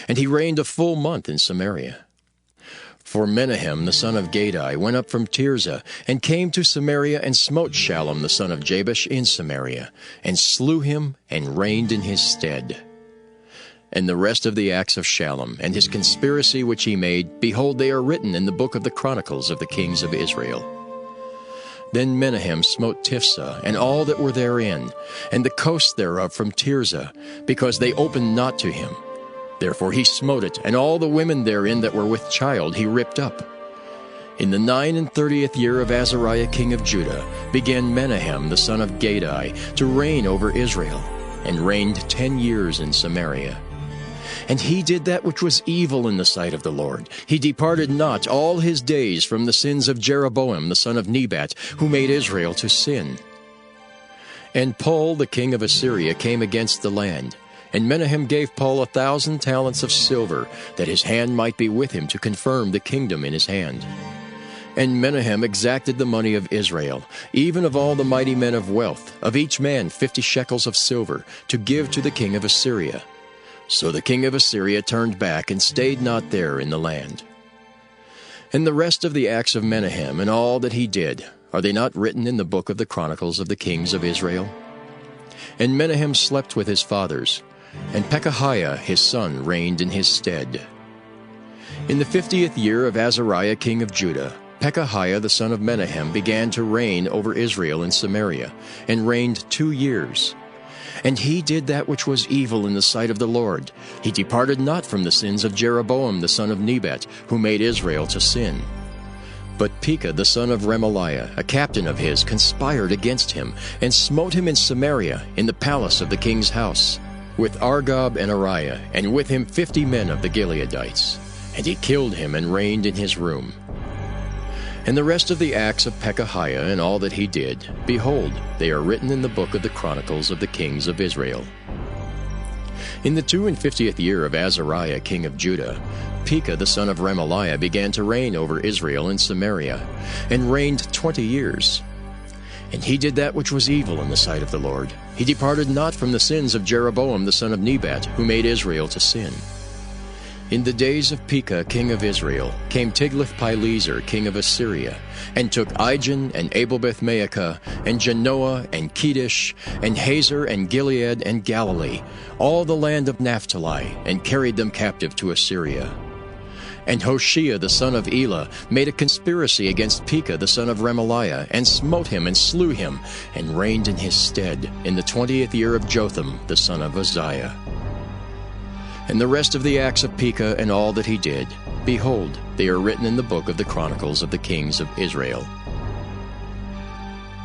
and he reigned a full month in Samaria. For Menahem the son of Gadai went up from Tirzah, and came to Samaria, and smote Shallum the son of Jabesh in Samaria, and slew him, and reigned in his stead. And the rest of the acts of Shallum, and his conspiracy which he made, behold, they are written in the book of the Chronicles of the kings of Israel. Then Menahem smote Tiphsah, and all that were therein, and the coast thereof from Tirzah, because they opened not to him. Therefore he smote it, and all the women therein that were with child he ripped up. In the 39th year of Azariah king of Judah began Menahem the son of Gadai to reign over Israel, and reigned 10 years in Samaria. And he did that which was evil in the sight of the Lord. He departed not all his days from the sins of Jeroboam the son of Nebat, who made Israel to sin. And Pul the king of Assyria came against the land, and Menahem gave Pul 1,000 talents of silver, that his hand might be with him to confirm the kingdom in his hand. And Menahem exacted the money of Israel, even of all the mighty men of wealth, of each man 50 shekels of silver, to give to the king of Assyria. So the king of Assyria turned back, and stayed not there in the land. And the rest of the acts of Menahem, and all that he did, are they not written in the book of the Chronicles of the kings of Israel? And Menahem slept with his fathers, and Pekahiah his son reigned in his stead. In the 50th year of Azariah king of Judah, Pekahiah the son of Menahem began to reign over Israel in Samaria, and reigned 2 years. And he did that which was evil in the sight of the Lord. He departed not from the sins of Jeroboam the son of Nebat, who made Israel to sin. But Pekah the son of Remaliah, a captain of his, conspired against him, and smote him in Samaria, in the palace of the king's house, with Argob and Ariah, and with him 50 men of the Gileadites. And he killed him, and reigned in his room. And the rest of the acts of Pekahiah, and all that he did, behold, they are written in the book of the Chronicles of the kings of Israel. In the 52nd year of Azariah king of Judah, Pekah the son of Remaliah began to reign over Israel in Samaria, and reigned 20 years. And he did that which was evil in the sight of the Lord. He departed not from the sins of Jeroboam the son of Nebat, who made Israel to sin. In the days of Pekah king of Israel came Tiglath-Pileser king of Assyria, and took Ijon and Abel-Beth-Maacah, and Genoa and Kedesh, and Hazor and Gilead and Galilee, all the land of Naphtali, and carried them captive to Assyria. And Hoshea the son of Elah made a conspiracy against Pekah the son of Remaliah, and smote him and slew him, and reigned in his stead in the 20th year of Jotham the son of Uzziah. And the rest of the acts of Pekah, and all that he did, behold, they are written in the book of the Chronicles of the kings of Israel.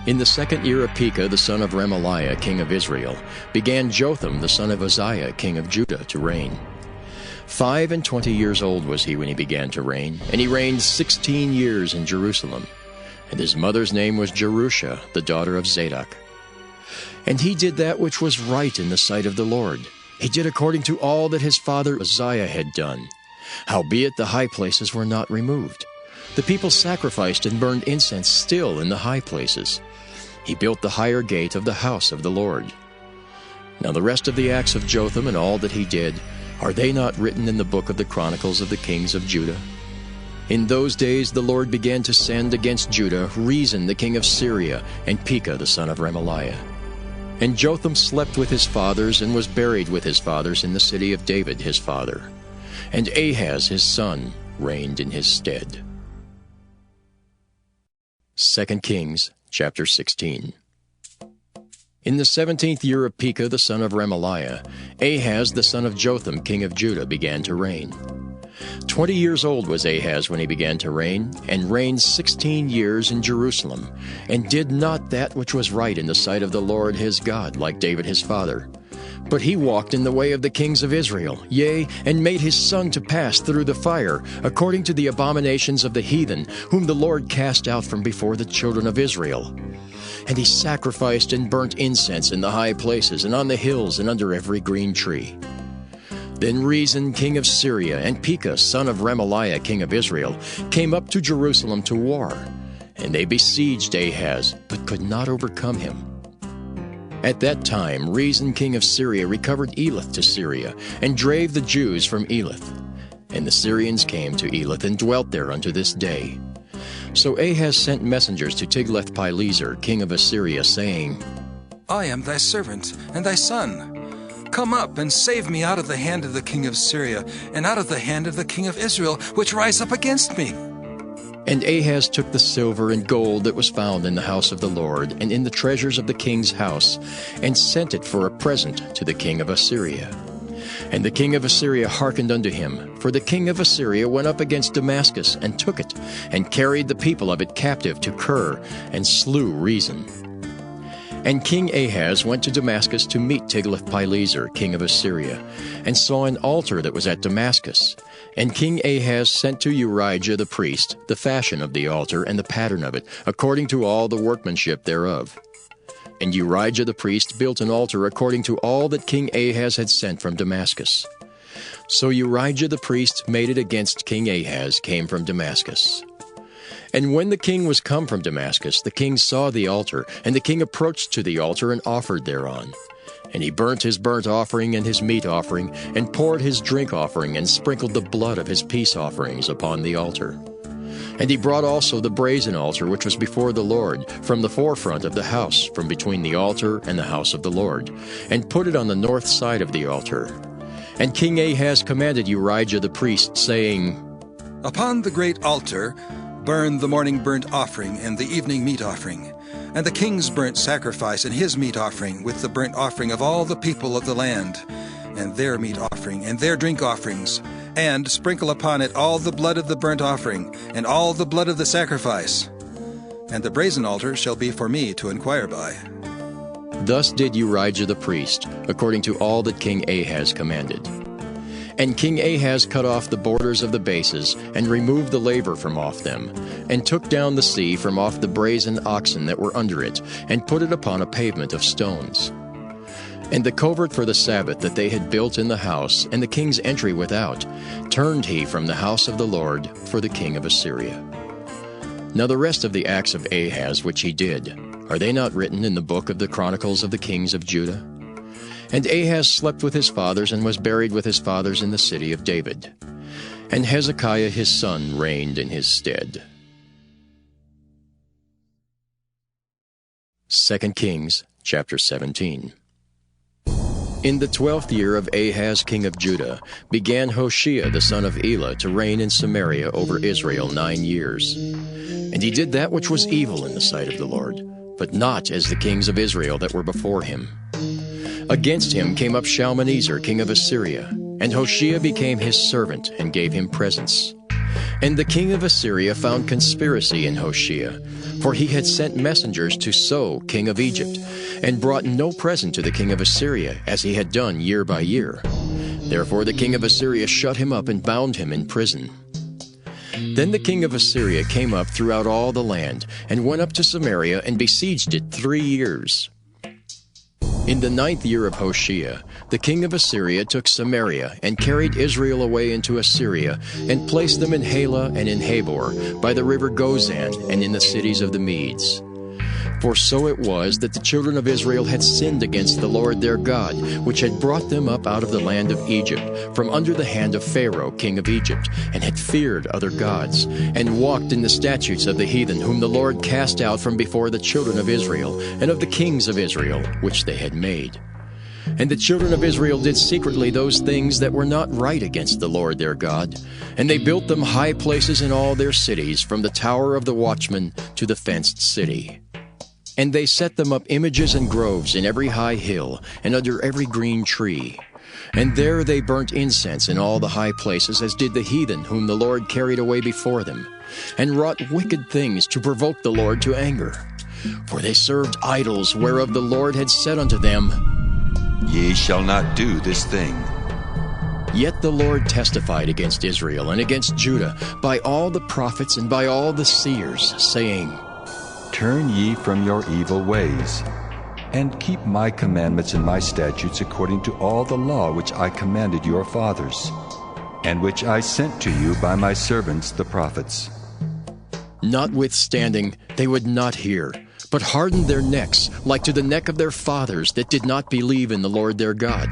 In the 2nd year of Pekah the son of Remaliah king of Israel began Jotham the son of Uzziah king of Judah to reign. 25 years old was he when he began to reign, and he reigned 16 years in Jerusalem. And his mother's name was Jerusha, the daughter of Zadok. And he did that which was right in the sight of the Lord. He did according to all that his father Uzziah had done. Howbeit the high places were not removed. The people sacrificed and burned incense still in the high places. He built the higher gate of the house of the Lord. Now the rest of the acts of Jotham, and all that he did, are they not written in the book of the Chronicles of the kings of Judah? In those days the Lord began to send against Judah Rezin the king of Syria, and Pekah the son of Remaliah. And Jotham slept with his fathers, and was buried with his fathers in the city of David his father. And Ahaz his son reigned in his stead. 2 Kings chapter 16. In the 17th year of Pekah the son of Remaliah, Ahaz the son of Jotham king of Judah began to reign. 20 years old was Ahaz when he began to reign, and reigned 16 years in Jerusalem, and did not that which was right in the sight of the Lord his God, like David his father. But he walked in the way of the kings of Israel, yea, and made his son to pass through the fire, according to the abominations of the heathen, whom the Lord cast out from before the children of Israel. And he sacrificed and burnt incense in the high places, and on the hills, and under every green tree. Then Rezin king of Syria, and Pekah son of Remaliah king of Israel, came up to Jerusalem to war. And they besieged Ahaz, but could not overcome him. At that time Rezin king of Syria recovered Elath to Syria, and drave the Jews from Elath. And the Syrians came to Elath, and dwelt there unto this day. So Ahaz sent messengers to Tiglath-Pileser king of Assyria, saying, I am thy servant, and thy son. Come up, and save me out of the hand of the king of Syria, and out of the hand of the king of Israel, which rise up against me. And Ahaz took the silver and gold that was found in the house of the Lord, and in the treasures of the king's house, and sent it for a present to the king of Assyria. And the king of Assyria hearkened unto him, for the king of Assyria went up against Damascus, and took it, and carried the people of it captive to Kir, and slew Rezin. And King Ahaz went to Damascus to meet Tiglath-Pileser king of Assyria, and saw an altar that was at Damascus. And King Ahaz sent to Urijah the priest the fashion of the altar and the pattern of it, according to all the workmanship thereof. And Urijah the priest built an altar according to all that King Ahaz had sent from Damascus. So Urijah the priest made it against King Ahaz came from Damascus. And when the king was come from Damascus, the king saw the altar, and the king approached to the altar and offered thereon. And he burnt his burnt offering and his meat offering, and poured his drink offering, and sprinkled the blood of his peace offerings upon the altar. And he brought also the brazen altar which was before the Lord, from the forefront of the house, from between the altar and the house of the Lord, and put it on the north side of the altar. And King Ahaz commanded Urijah the priest, saying, Upon the great altar burn the morning burnt offering and the evening meat offering, and the king's burnt sacrifice and his meat offering, with the burnt offering of all the people of the land, and their meat offering and their drink offerings, and sprinkle upon it all the blood of the burnt offering, and all the blood of the sacrifice. And the brazen altar shall be for me to inquire by. Thus did Urijah the priest, according to all that King Ahaz commanded. And King Ahaz cut off the borders of the bases, and removed the laver from off them, and took down the sea from off the brazen oxen that were under it, and put it upon a pavement of stones. And the covert for the Sabbath that they had built in the house, and the king's entry without, turned he from the house of the Lord for the king of Assyria. Now the rest of the acts of Ahaz which he did, are they not written in the book of the Chronicles of the kings of Judah? And Ahaz slept with his fathers, and was buried with his fathers in the city of David. And Hezekiah his son reigned in his stead. 2 Kings chapter 17. In the 12th year of Ahaz king of Judah began Hoshea the son of Elah to reign in Samaria over Israel 9 years. And he did that which was evil in the sight of the Lord, but not as the kings of Israel that were before him. Against him came up Shalmaneser king of Assyria, and Hoshea became his servant, and gave him presents. And the king of Assyria found conspiracy in Hoshea, for he had sent messengers to So king of Egypt, and brought no present to the king of Assyria, as he had done year by year. Therefore the king of Assyria shut him up, and bound him in prison. Then the king of Assyria came up throughout all the land, and went up to Samaria, and besieged it 3 years. In the 9th year of Hoshea, the king of Assyria took Samaria, and carried Israel away into Assyria, and placed them in Halah and in Habor, by the river Gozan, and in the cities of the Medes. For so it was that the children of Israel had sinned against the Lord their God, which had brought them up out of the land of Egypt, from under the hand of Pharaoh king of Egypt, and had feared other gods, and walked in the statutes of the heathen, whom the Lord cast out from before the children of Israel, and of the kings of Israel, which they had made. And the children of Israel did secretly those things that were not right against the Lord their God, and they built them high places in all their cities, from the tower of the watchman to the fenced city. And they set them up images and groves in every high hill, and under every green tree. And there they burnt incense in all the high places, as did the heathen whom the Lord carried away before them, and wrought wicked things to provoke the Lord to anger. For they served idols, whereof the Lord had said unto them, Ye shall not do this thing. Yet the Lord testified against Israel and against Judah by all the prophets and by all the seers, saying, Turn ye from your evil ways, and keep my commandments and my statutes according to all the law which I commanded your fathers, and which I sent to you by my servants the prophets. Notwithstanding, they would not hear, but hardened their necks, like to the neck of their fathers that did not believe in the Lord their God.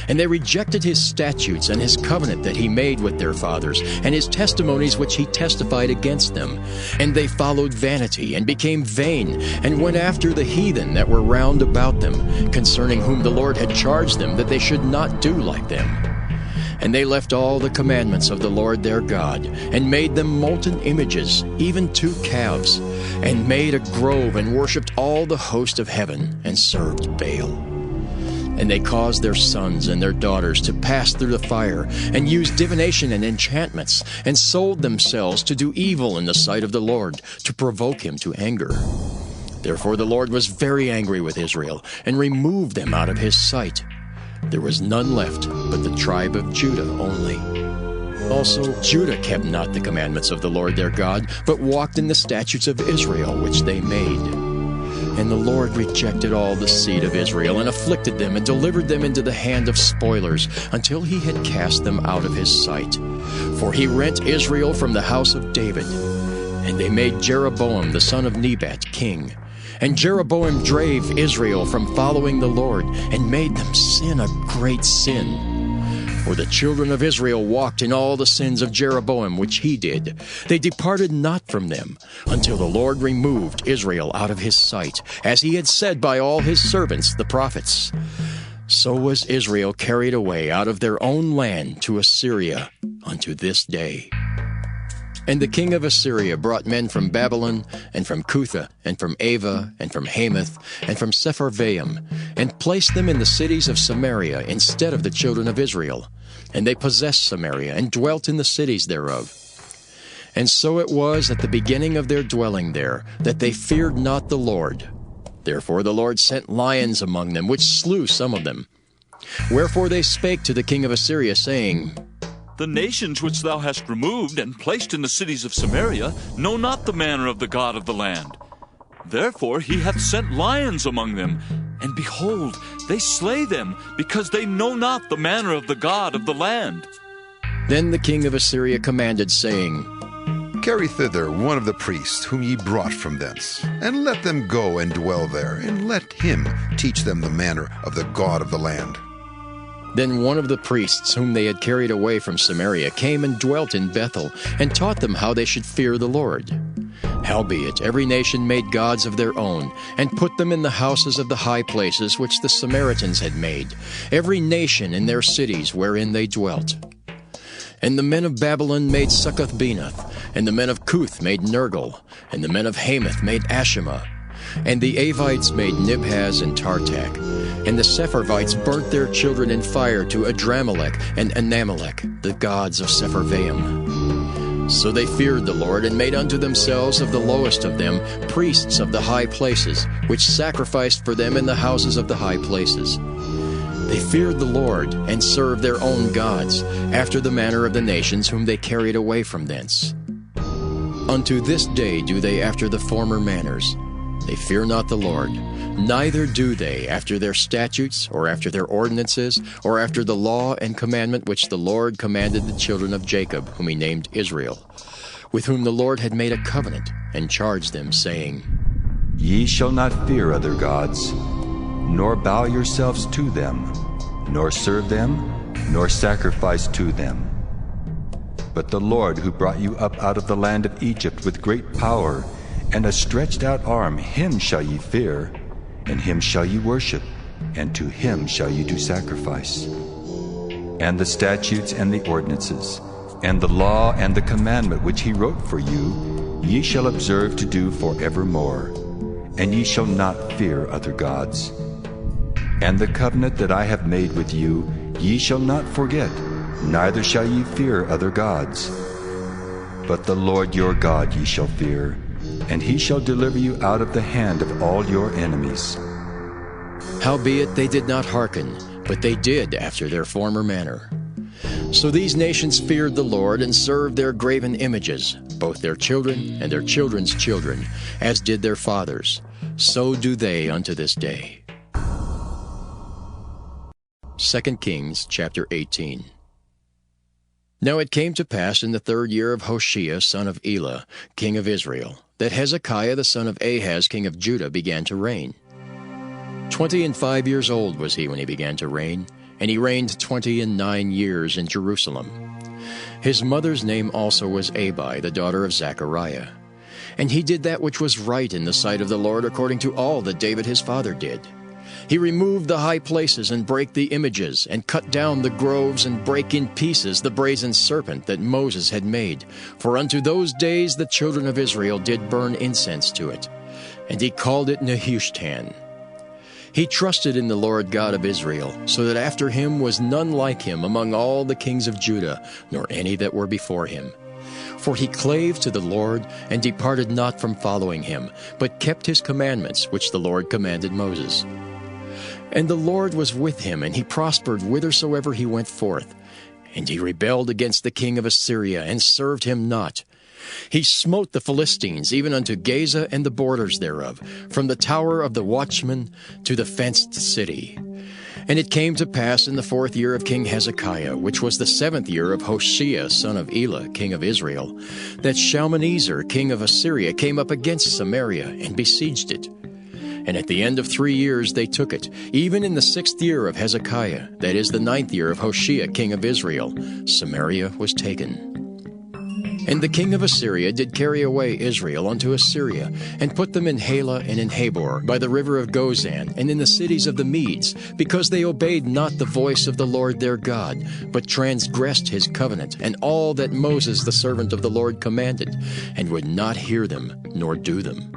And they rejected his statutes and his covenant that he made with their fathers, and his testimonies which he testified against them. And they followed vanity, and became vain, and went after the heathen that were round about them, concerning whom the Lord had charged them that they should not do like them. And they left all the commandments of the Lord their God, and made them molten images, even 2 calves, and made a grove, and worshipped all the host of heaven, and served Baal. And they caused their sons and their daughters to pass through the fire, and used divination and enchantments, and sold themselves to do evil in the sight of the Lord, to provoke him to anger. Therefore the Lord was very angry with Israel, and removed them out of his sight. There was none left but the tribe of Judah only. Also Judah kept not the commandments of the Lord their God, but walked in the statutes of Israel which they made. And the Lord rejected all the seed of Israel, and afflicted them, and delivered them into the hand of spoilers, until he had cast them out of his sight. For he rent Israel from the house of David. And they made Jeroboam the son of Nebat king. And Jeroboam drave Israel from following the Lord, and made them sin a great sin. For the children of Israel walked in all the sins of Jeroboam which he did. They departed not from them, until the Lord removed Israel out of his sight, as he had said by all his servants the prophets. So was Israel carried away out of their own land to Assyria unto this day. And the king of Assyria brought men from Babylon, and from Cutha, and from Ava, and from Hamath, and from Sepharvaim, and placed them in the cities of Samaria instead of the children of Israel. And they possessed Samaria, and dwelt in the cities thereof. And so it was at the beginning of their dwelling there, that they feared not the Lord. Therefore the Lord sent lions among them, which slew some of them. Wherefore they spake to the king of Assyria, saying, The nations which thou hast removed and placed in the cities of Samaria know not the manner of the God of the land. Therefore he hath sent lions among them, and behold, they slay them, because they know not the manner of the God of the land. Then the king of Assyria commanded, saying, Carry thither one of the priests whom ye brought from thence, and let them go and dwell there, and let him teach them the manner of the God of the land. Then one of the priests whom they had carried away from Samaria came and dwelt in Bethel, and taught them how they should fear the Lord. Howbeit every nation made gods of their own, and put them in the houses of the high places which the Samaritans had made, every nation in their cities wherein they dwelt. And the men of Babylon made Succoth-Benoth, and the men of Cuth made Nergal, and the men of Hamath made Ashima, and the Avites made Nibhaz and Tartak, and the Sepharvites burnt their children in fire to Adramelech and Anamelech, the gods of Sepharvaim. So they feared the Lord, and made unto themselves of the lowest of them priests of the high places, which sacrificed for them in the houses of the high places. They feared the Lord, and served their own gods, after the manner of the nations whom they carried away from thence. Unto this day do they after the former manners. They fear not the Lord, neither do they after their statutes, or after their ordinances, or after the law and commandment which the Lord commanded the children of Jacob, whom he named Israel, with whom the Lord had made a covenant, and charged them, saying, Ye shall not fear other gods, nor bow yourselves to them, nor serve them, nor sacrifice to them. But the Lord who brought you up out of the land of Egypt with great power, and a stretched out arm, him shall ye fear, and him shall ye worship, and to him shall ye do sacrifice. And the statutes and the ordinances, and the law and the commandment which he wrote for you, ye shall observe to do forevermore, and ye shall not fear other gods. And the covenant that I have made with you, ye shall not forget, neither shall ye fear other gods. But the Lord your God ye shall fear, and he shall deliver you out of the hand of all your enemies. Howbeit they did not hearken, but they did after their former manner. So these nations feared the Lord and served their graven images, both their children and their children's children, as did their fathers. So do they unto this day. 2 Kings chapter 18. Now it came to pass in the 3rd year of Hoshea son of Elah, king of Israel, that Hezekiah the son of Ahaz king of Judah began to reign. 25 years old was he when he began to reign, and he reigned 29 years in Jerusalem. His mother's name also was Abi, the daughter of Zechariah. And he did that which was right in the sight of the Lord, according to all that David his father did. He removed the high places and brake the images, and cut down the groves and brake in pieces the brazen serpent that Moses had made. For unto those days the children of Israel did burn incense to it. And he called it Nehushtan. He trusted in the Lord God of Israel, so that after him was none like him among all the kings of Judah, nor any that were before him. For he clave to the Lord, and departed not from following him, but kept his commandments, which the Lord commanded Moses. And the Lord was with him, and he prospered whithersoever he went forth. And he rebelled against the king of Assyria, and served him not. He smote the Philistines, even unto Gaza and the borders thereof, from the tower of the watchman to the fenced city. And it came to pass in the 4th year of King Hezekiah, which was the 7th year of Hoshea son of Elah, king of Israel, that Shalmaneser king of Assyria came up against Samaria, and besieged it. And at the end of 3 years they took it, even in the 6th year of Hezekiah, that is the 9th year of Hoshea king of Israel, Samaria was taken. And the king of Assyria did carry away Israel unto Assyria, and put them in Halah and in Habor, by the river of Gozan, and in the cities of the Medes, because they obeyed not the voice of the Lord their God, but transgressed his covenant, and all that Moses the servant of the Lord commanded, and would not hear them, nor do them.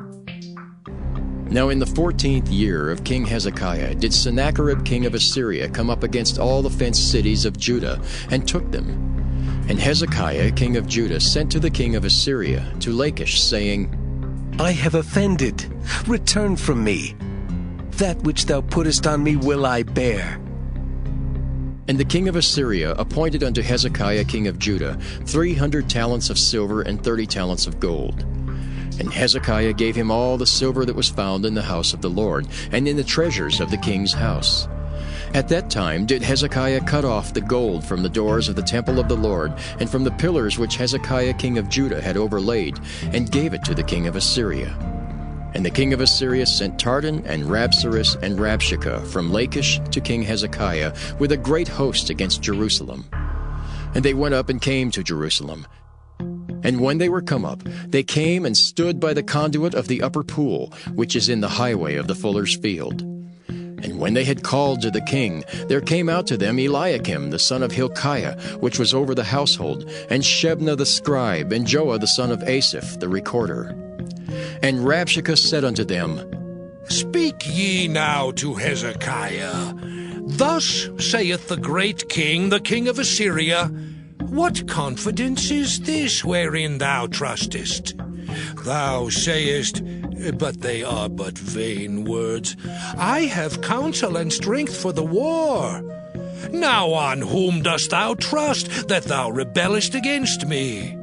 Now in the 14th year of King Hezekiah did Sennacherib king of Assyria come up against all the fenced cities of Judah, and took them. And Hezekiah king of Judah sent to the king of Assyria, to Lachish, saying, I have offended. Return from me. That which thou puttest on me will I bear. And the king of Assyria appointed unto Hezekiah king of Judah 300 talents of silver and 30 talents of gold. And Hezekiah gave him all the silver that was found in the house of the Lord, and in the treasures of the king's house. At that time did Hezekiah cut off the gold from the doors of the temple of the Lord, and from the pillars which Hezekiah king of Judah had overlaid, and gave it to the king of Assyria. And the king of Assyria sent Tartan and Rabsaris and Rabshakeh from Lachish to King Hezekiah with a great host against Jerusalem. And they went up and came to Jerusalem. And when they were come up, they came and stood by the conduit of the upper pool, which is in the highway of the fuller's field. And when they had called to the king, there came out to them Eliakim the son of Hilkiah, which was over the household, and Shebna the scribe, and Joah the son of Asaph the recorder. And Rabshakeh said unto them, Speak ye now to Hezekiah. Thus saith the great king, the king of Assyria, What confidence is this wherein thou trustest? Thou sayest, but they are but vain words, I have counsel and strength for the war. Now on whom dost thou trust, that thou rebellest against me?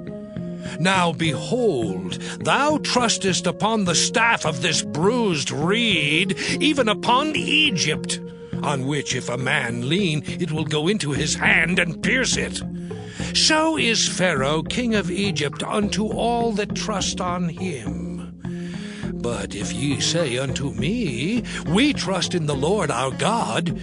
Now behold, thou trustest upon the staff of this bruised reed, even upon Egypt, on which if a man lean, it will go into his hand and pierce it. So is Pharaoh king of Egypt unto all that trust on him. But if ye say unto me, We trust in the Lord our God,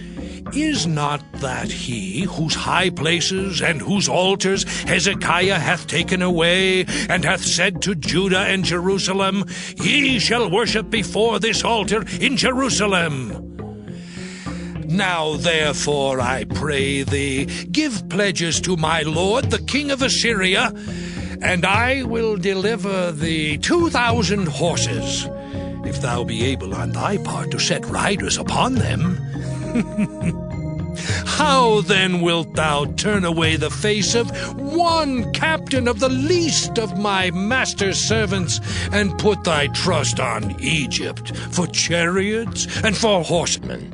is not that he whose high places and whose altars Hezekiah hath taken away, and hath said to Judah and Jerusalem, Ye shall worship before this altar in Jerusalem? Now therefore, I pray thee, give pledges to my lord the king of Assyria, and I will deliver thee 2,000 horses, if thou be able on thy part to set riders upon them. How then wilt thou turn away the face of one captain of the least of my master's servants, and put thy trust on Egypt for chariots and for horsemen?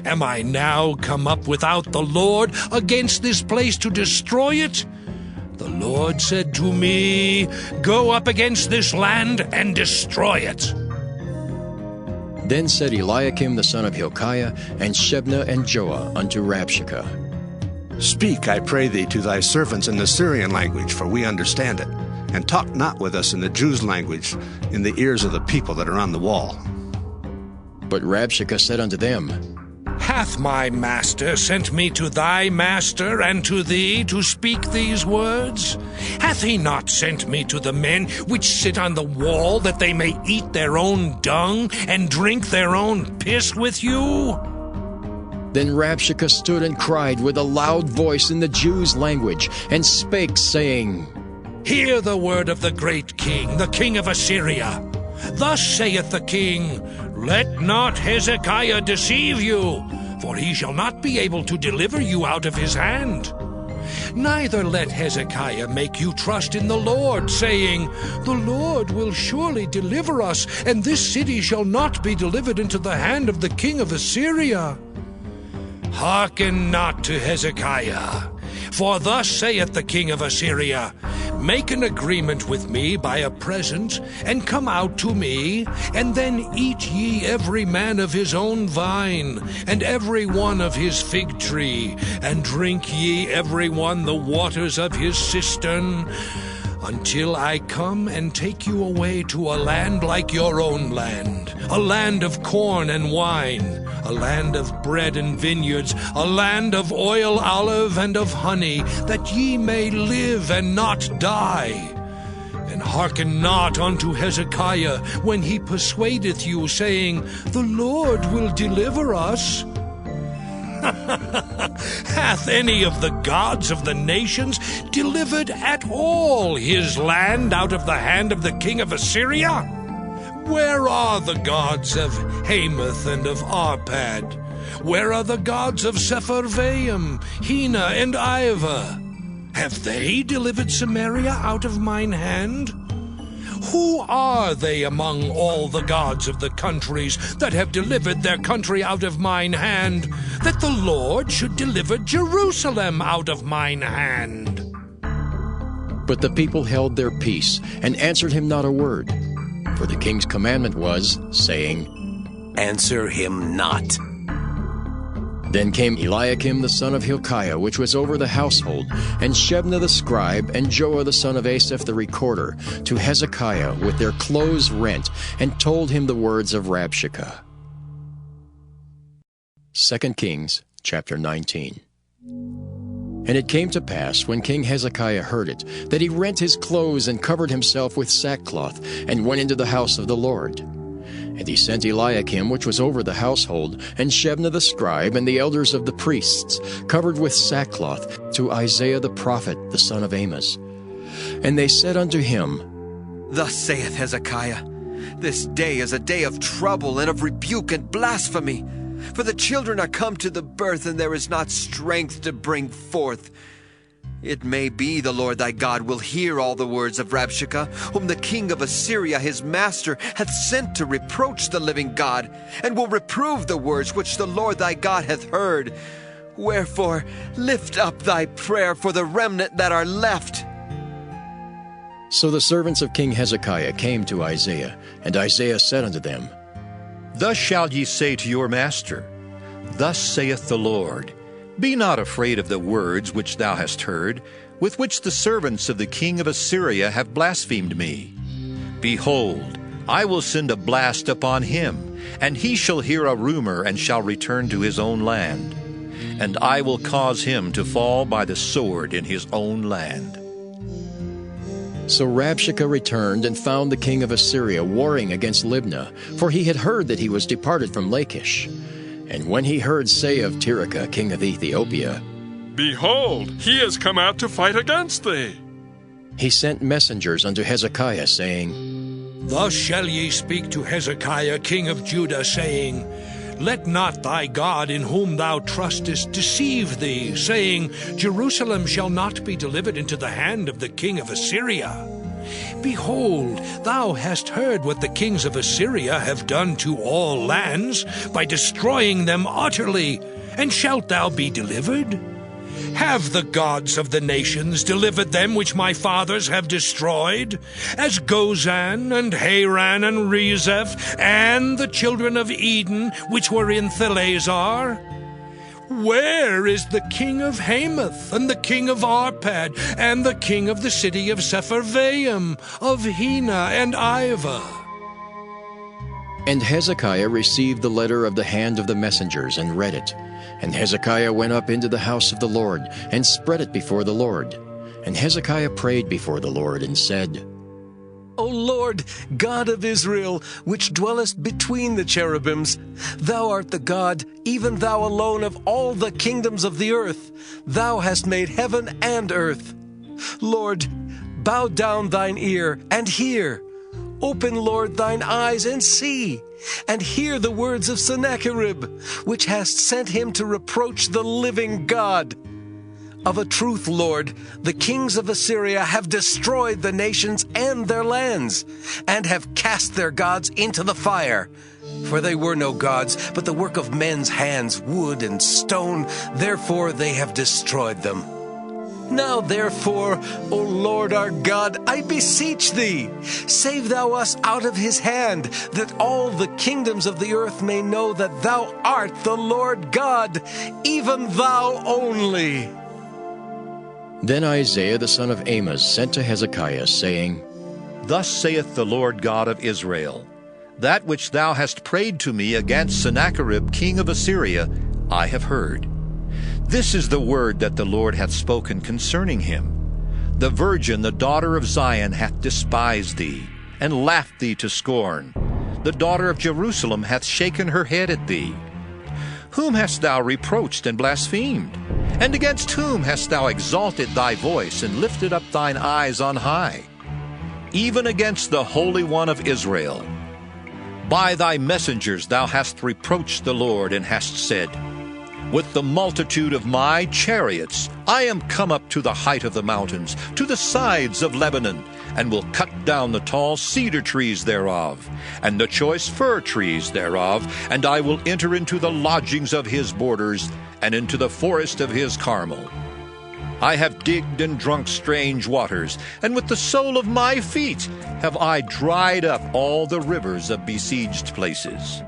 Am I now come up without the Lord against this place to destroy it? The Lord said to me, Go up against this land and destroy it. Then said Eliakim the son of Hilkiah, and Shebna and Joah unto Rabshakeh, Speak, I pray thee, to thy servants in the Syrian language, for we understand it, and talk not with us in the Jews' language, in the ears of the people that are on the wall. But Rabshakeh said unto them, Hath my master sent me to thy master and to thee to speak these words? Hath he not sent me to the men which sit on the wall, that they may eat their own dung and drink their own piss with you? Then Rabshakeh stood and cried with a loud voice in the Jews' language, and spake, saying, Hear the word of the great king, the king of Assyria. Thus saith the king, Let not Hezekiah deceive you, for he shall not be able to deliver you out of his hand. Neither let Hezekiah make you trust in the Lord, saying, The Lord will surely deliver us, and this city shall not be delivered into the hand of the king of Assyria. Hearken not to Hezekiah, for thus saith the king of Assyria, Make an agreement with me by a present, and come out to me, and then eat ye every man of his own vine, and every one of his fig tree, and drink ye every one the waters of his cistern, until I come and take you away to a land like your own land, a land of corn and wine, a land of bread and vineyards, a land of oil, olive, and of honey, that ye may live and not die. And hearken not unto Hezekiah when he persuadeth you, saying, The Lord will deliver us. Hath any of the gods of the nations delivered at all his land out of the hand of the king of Assyria? Where are the gods of Hamath and of Arpad? Where are the gods of Sepharvaim, Hena, and Ivah? Have they delivered Samaria out of mine hand? Who are they among all the gods of the countries that have delivered their country out of mine hand, that the Lord should deliver Jerusalem out of mine hand? But the people held their peace, and answered him not a word. For the king's commandment was, saying, Answer him not. Then came Eliakim the son of Hilkiah, which was over the household, and Shebna the scribe, and Joah the son of Asaph the recorder, to Hezekiah with their clothes rent, and told him the words of Rabshakeh. 2 Kings chapter 19. And it came to pass, when King Hezekiah heard it, that he rent his clothes and covered himself with sackcloth, and went into the house of the Lord. And he sent Eliakim, which was over the household, and Shebna the scribe, and the elders of the priests, covered with sackcloth, to Isaiah the prophet, the son of Amos. And they said unto him, Thus saith Hezekiah, This day is a day of trouble and of rebuke and blasphemy. For the children are come to the birth, and there is not strength to bring forth. It may be the Lord thy God will hear all the words of Rabshakeh, whom the king of Assyria his master hath sent to reproach the living God, and will reprove the words which the Lord thy God hath heard. Wherefore lift up thy prayer for the remnant that are left. So the servants of King Hezekiah came to Isaiah, and Isaiah said unto them, Thus shall ye say to your master, Thus saith the Lord, Be not afraid of the words which thou hast heard, with which the servants of the king of Assyria have blasphemed me. Behold, I will send a blast upon him, and he shall hear a rumor, and shall return to his own land. And I will cause him to fall by the sword in his own land. So Rabshakeh returned and found the king of Assyria warring against Libnah, for he had heard that he was departed from Lachish. And when he heard say of Tirhakah, king of Ethiopia, Behold, he has come out to fight against thee, he sent messengers unto Hezekiah, saying, Thus shall ye speak to Hezekiah, king of Judah, saying, let not thy God in whom thou trustest deceive thee, saying, Jerusalem shall not be delivered into the hand of the king of Assyria. Behold, thou hast heard what the kings of Assyria have done to all lands, by destroying them utterly, and shalt thou be delivered? Have the gods of the nations delivered them which my fathers have destroyed, as Gozan and Haran and Rezeph, and the children of Eden which were in Thalazar? Where is the king of Hamath, and the king of Arpad, and the king of the city of Sepharvaim, of Hena and Ivah? And Hezekiah received the letter of the hand of the messengers, and read it. And Hezekiah went up into the house of the Lord, and spread it before the Lord. And Hezekiah prayed before the Lord, and said, O Lord, God of Israel, which dwellest between the cherubims, thou art the God, even thou alone, of all the kingdoms of the earth. Thou hast made heaven and earth. Lord, bow down thine ear, and hear. Open, Lord, thine eyes, and see, and hear the words of Sennacherib, which hast sent him to reproach the living God. Of a truth, Lord, the kings of Assyria have destroyed the nations and their lands, and have cast their gods into the fire. For they were no gods, but the work of men's hands, wood and stone, therefore they have destroyed them. Now therefore, O Lord our God, I beseech thee, save thou us out of his hand, that all the kingdoms of the earth may know that thou art the Lord God, even thou only. Then Isaiah the son of Amoz sent to Hezekiah, saying, Thus saith the Lord God of Israel, That which thou hast prayed to me against Sennacherib king of Assyria, I have heard. This is the word that the Lord hath spoken concerning him. The virgin, the daughter of Zion, hath despised thee, and laughed thee to scorn. The daughter of Jerusalem hath shaken her head at thee. Whom hast thou reproached and blasphemed? And against whom hast thou exalted thy voice, and lifted up thine eyes on high? Even against the Holy One of Israel. By thy messengers thou hast reproached the Lord, and hast said, With the multitude of my chariots I am come up to the height of the mountains, to the sides of Lebanon, and will cut down the tall cedar trees thereof, and the choice fir trees thereof, and I will enter into the lodgings of his borders, and into the forest of his Carmel. I have digged and drunk strange waters, and with the sole of my feet have I dried up all the rivers of besieged places.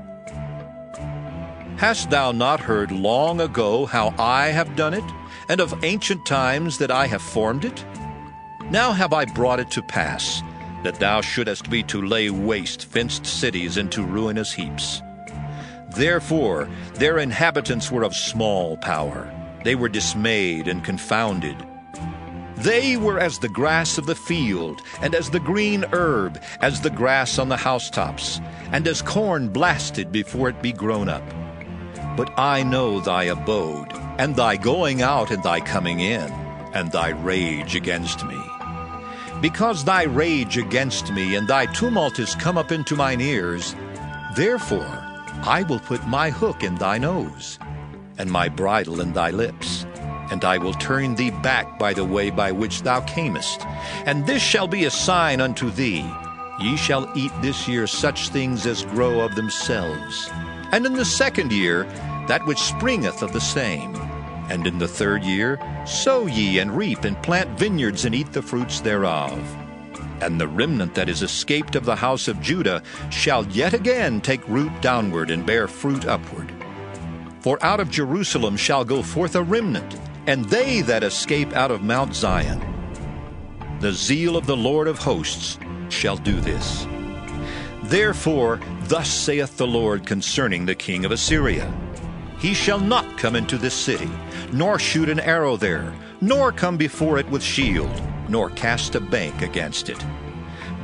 Hast thou not heard long ago how I have done it, and of ancient times that I have formed it? Now have I brought it to pass, that thou shouldest be to lay waste fenced cities into ruinous heaps. Therefore their inhabitants were of small power. They were dismayed and confounded. They were as the grass of the field, and as the green herb, as the grass on the housetops, and as corn blasted before it be grown up. But I know thy abode, and thy going out and thy coming in, and thy rage against me. Because thy rage against me and thy tumult is come up into mine ears, therefore I will put my hook in thy nose, and my bridle in thy lips, and I will turn thee back by the way by which thou camest. And this shall be a sign unto thee, ye shall eat this year such things as grow of themselves. And in the second year, that which springeth of the same. And in the third year, sow ye and reap and plant vineyards and eat the fruits thereof. And the remnant that is escaped of the house of Judah shall yet again take root downward and bear fruit upward. For out of Jerusalem shall go forth a remnant, and they that escape out of Mount Zion. The zeal of the Lord of hosts shall do this. Therefore, thus saith the Lord concerning the king of Assyria, He shall not come into this city, nor shoot an arrow there, nor come before it with shield, nor cast a bank against it.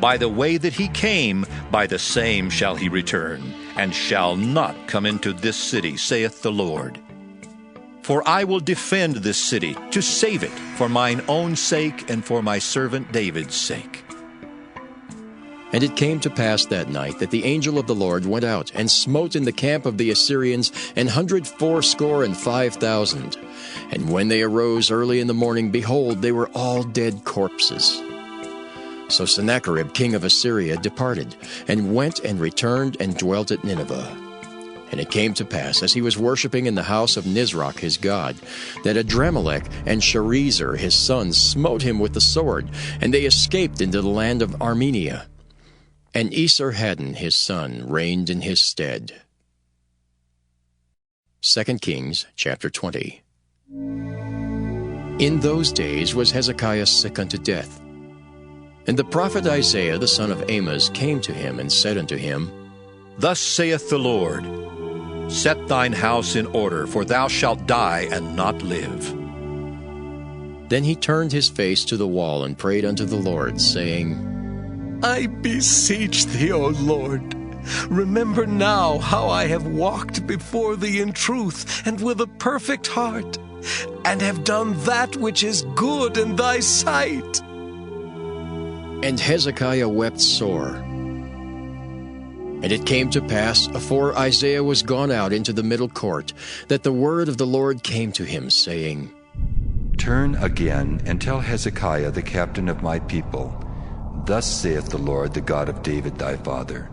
By the way that he came, by the same shall he return, and shall not come into this city, saith the Lord. For I will defend this city, to save it, for mine own sake and for my servant David's sake. And it came to pass that night that the angel of the Lord went out and smote in the camp of the Assyrians 184,500. And when they arose early in the morning, behold, they were all dead corpses. So Sennacherib king of Assyria departed, and went and returned and dwelt at Nineveh. And it came to pass, as he was worshipping in the house of Nisroch his god, that Adramelech and Sharezer his sons smote him with the sword, and they escaped into the land of Armenia. And Esarhaddon his son reigned in his stead. 2 Kings chapter 20. In those days was Hezekiah sick unto death. And the prophet Isaiah the son of Amoz came to him, and said unto him, Thus saith the Lord, Set thine house in order, for thou shalt die and not live. Then he turned his face to the wall, and prayed unto the Lord, saying, I beseech thee, O Lord, remember now how I have walked before thee in truth and with a perfect heart, and have done that which is good in thy sight. And Hezekiah wept sore. And it came to pass, afore Isaiah was gone out into the middle court, that the word of the Lord came to him, saying, Turn again, and tell Hezekiah the captain of my people, Thus saith the Lord, the God of David thy father,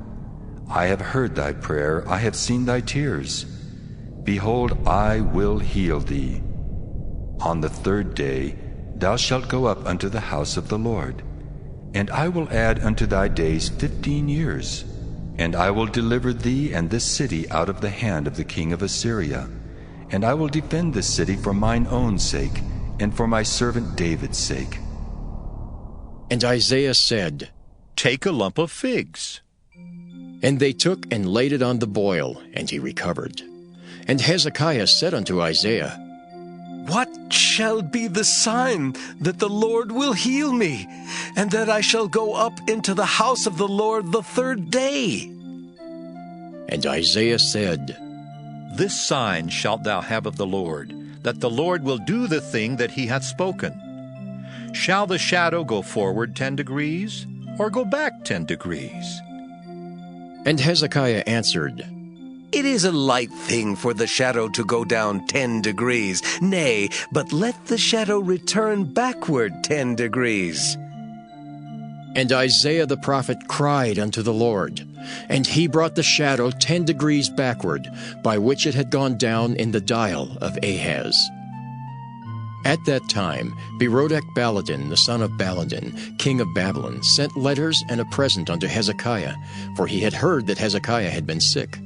I have heard thy prayer, I have seen thy tears. Behold, I will heal thee. On the third day thou shalt go up unto the house of the Lord, and I will add unto thy days 15 years. And I will deliver thee and this city out of the hand of the king of Assyria. And I will defend this city for mine own sake, and for my servant David's sake. And Isaiah said, Take a lump of figs. And they took and laid it on the boil, and he recovered. And Hezekiah said unto Isaiah, What shall be the sign that the Lord will heal me, and that I shall go up into the house of the Lord the third day? And Isaiah said, This sign shalt thou have of the Lord, that the Lord will do the thing that he hath spoken. Shall the shadow go forward 10 degrees, or go back 10 degrees? And Hezekiah answered, It is a light thing for the shadow to go down 10 degrees. Nay, but let the shadow return backward 10 degrees. And Isaiah the prophet cried unto the Lord, and he brought the shadow 10 degrees backward, by which it had gone down in the dial of Ahaz. At that time Berodach-Baladan, the son of Baladan, king of Babylon, sent letters and a present unto Hezekiah, for he had heard that Hezekiah had been sick.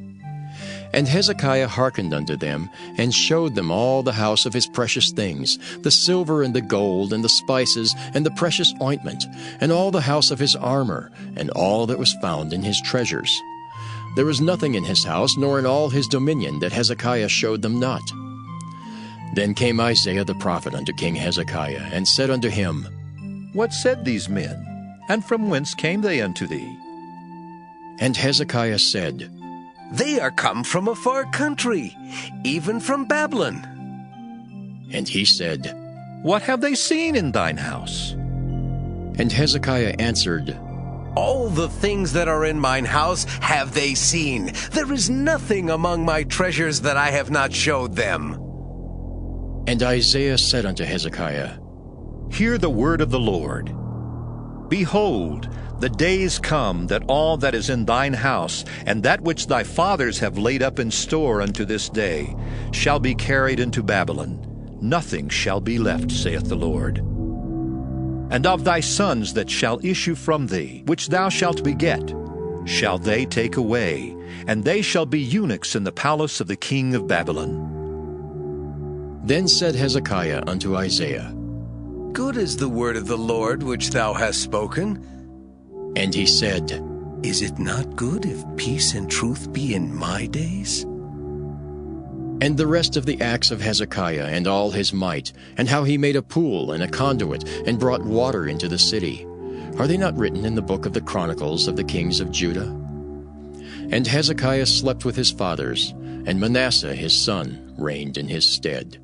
And Hezekiah hearkened unto them, and showed them all the house of his precious things, the silver and the gold, and the spices, and the precious ointment, and all the house of his armor, and all that was found in his treasures. There was nothing in his house, nor in all his dominion, that Hezekiah showed them not. Then came Isaiah the prophet unto King Hezekiah, and said unto him, What said these men, and from whence came they unto thee? And Hezekiah said, They are come from a far country, even from Babylon. And he said, What have they seen in thine house? And Hezekiah answered, All the things that are in mine house have they seen. There is nothing among my treasures that I have not showed them. And Isaiah said unto Hezekiah, Hear the word of the Lord. Behold, the days come that all that is in thine house, and that which thy fathers have laid up in store unto this day, shall be carried into Babylon. Nothing shall be left, saith the Lord. And of thy sons that shall issue from thee, which thou shalt beget, shall they take away, and they shall be eunuchs in the palace of the king of Babylon. Then said Hezekiah unto Isaiah, Good is the word of the Lord which thou hast spoken. And he said, Is it not good if peace and truth be in my days? And the rest of the acts of Hezekiah, and all his might, and how he made a pool and a conduit, and brought water into the city, are they not written in the book of the Chronicles of the kings of Judah? And Hezekiah slept with his fathers, and Manasseh his son reigned in his stead.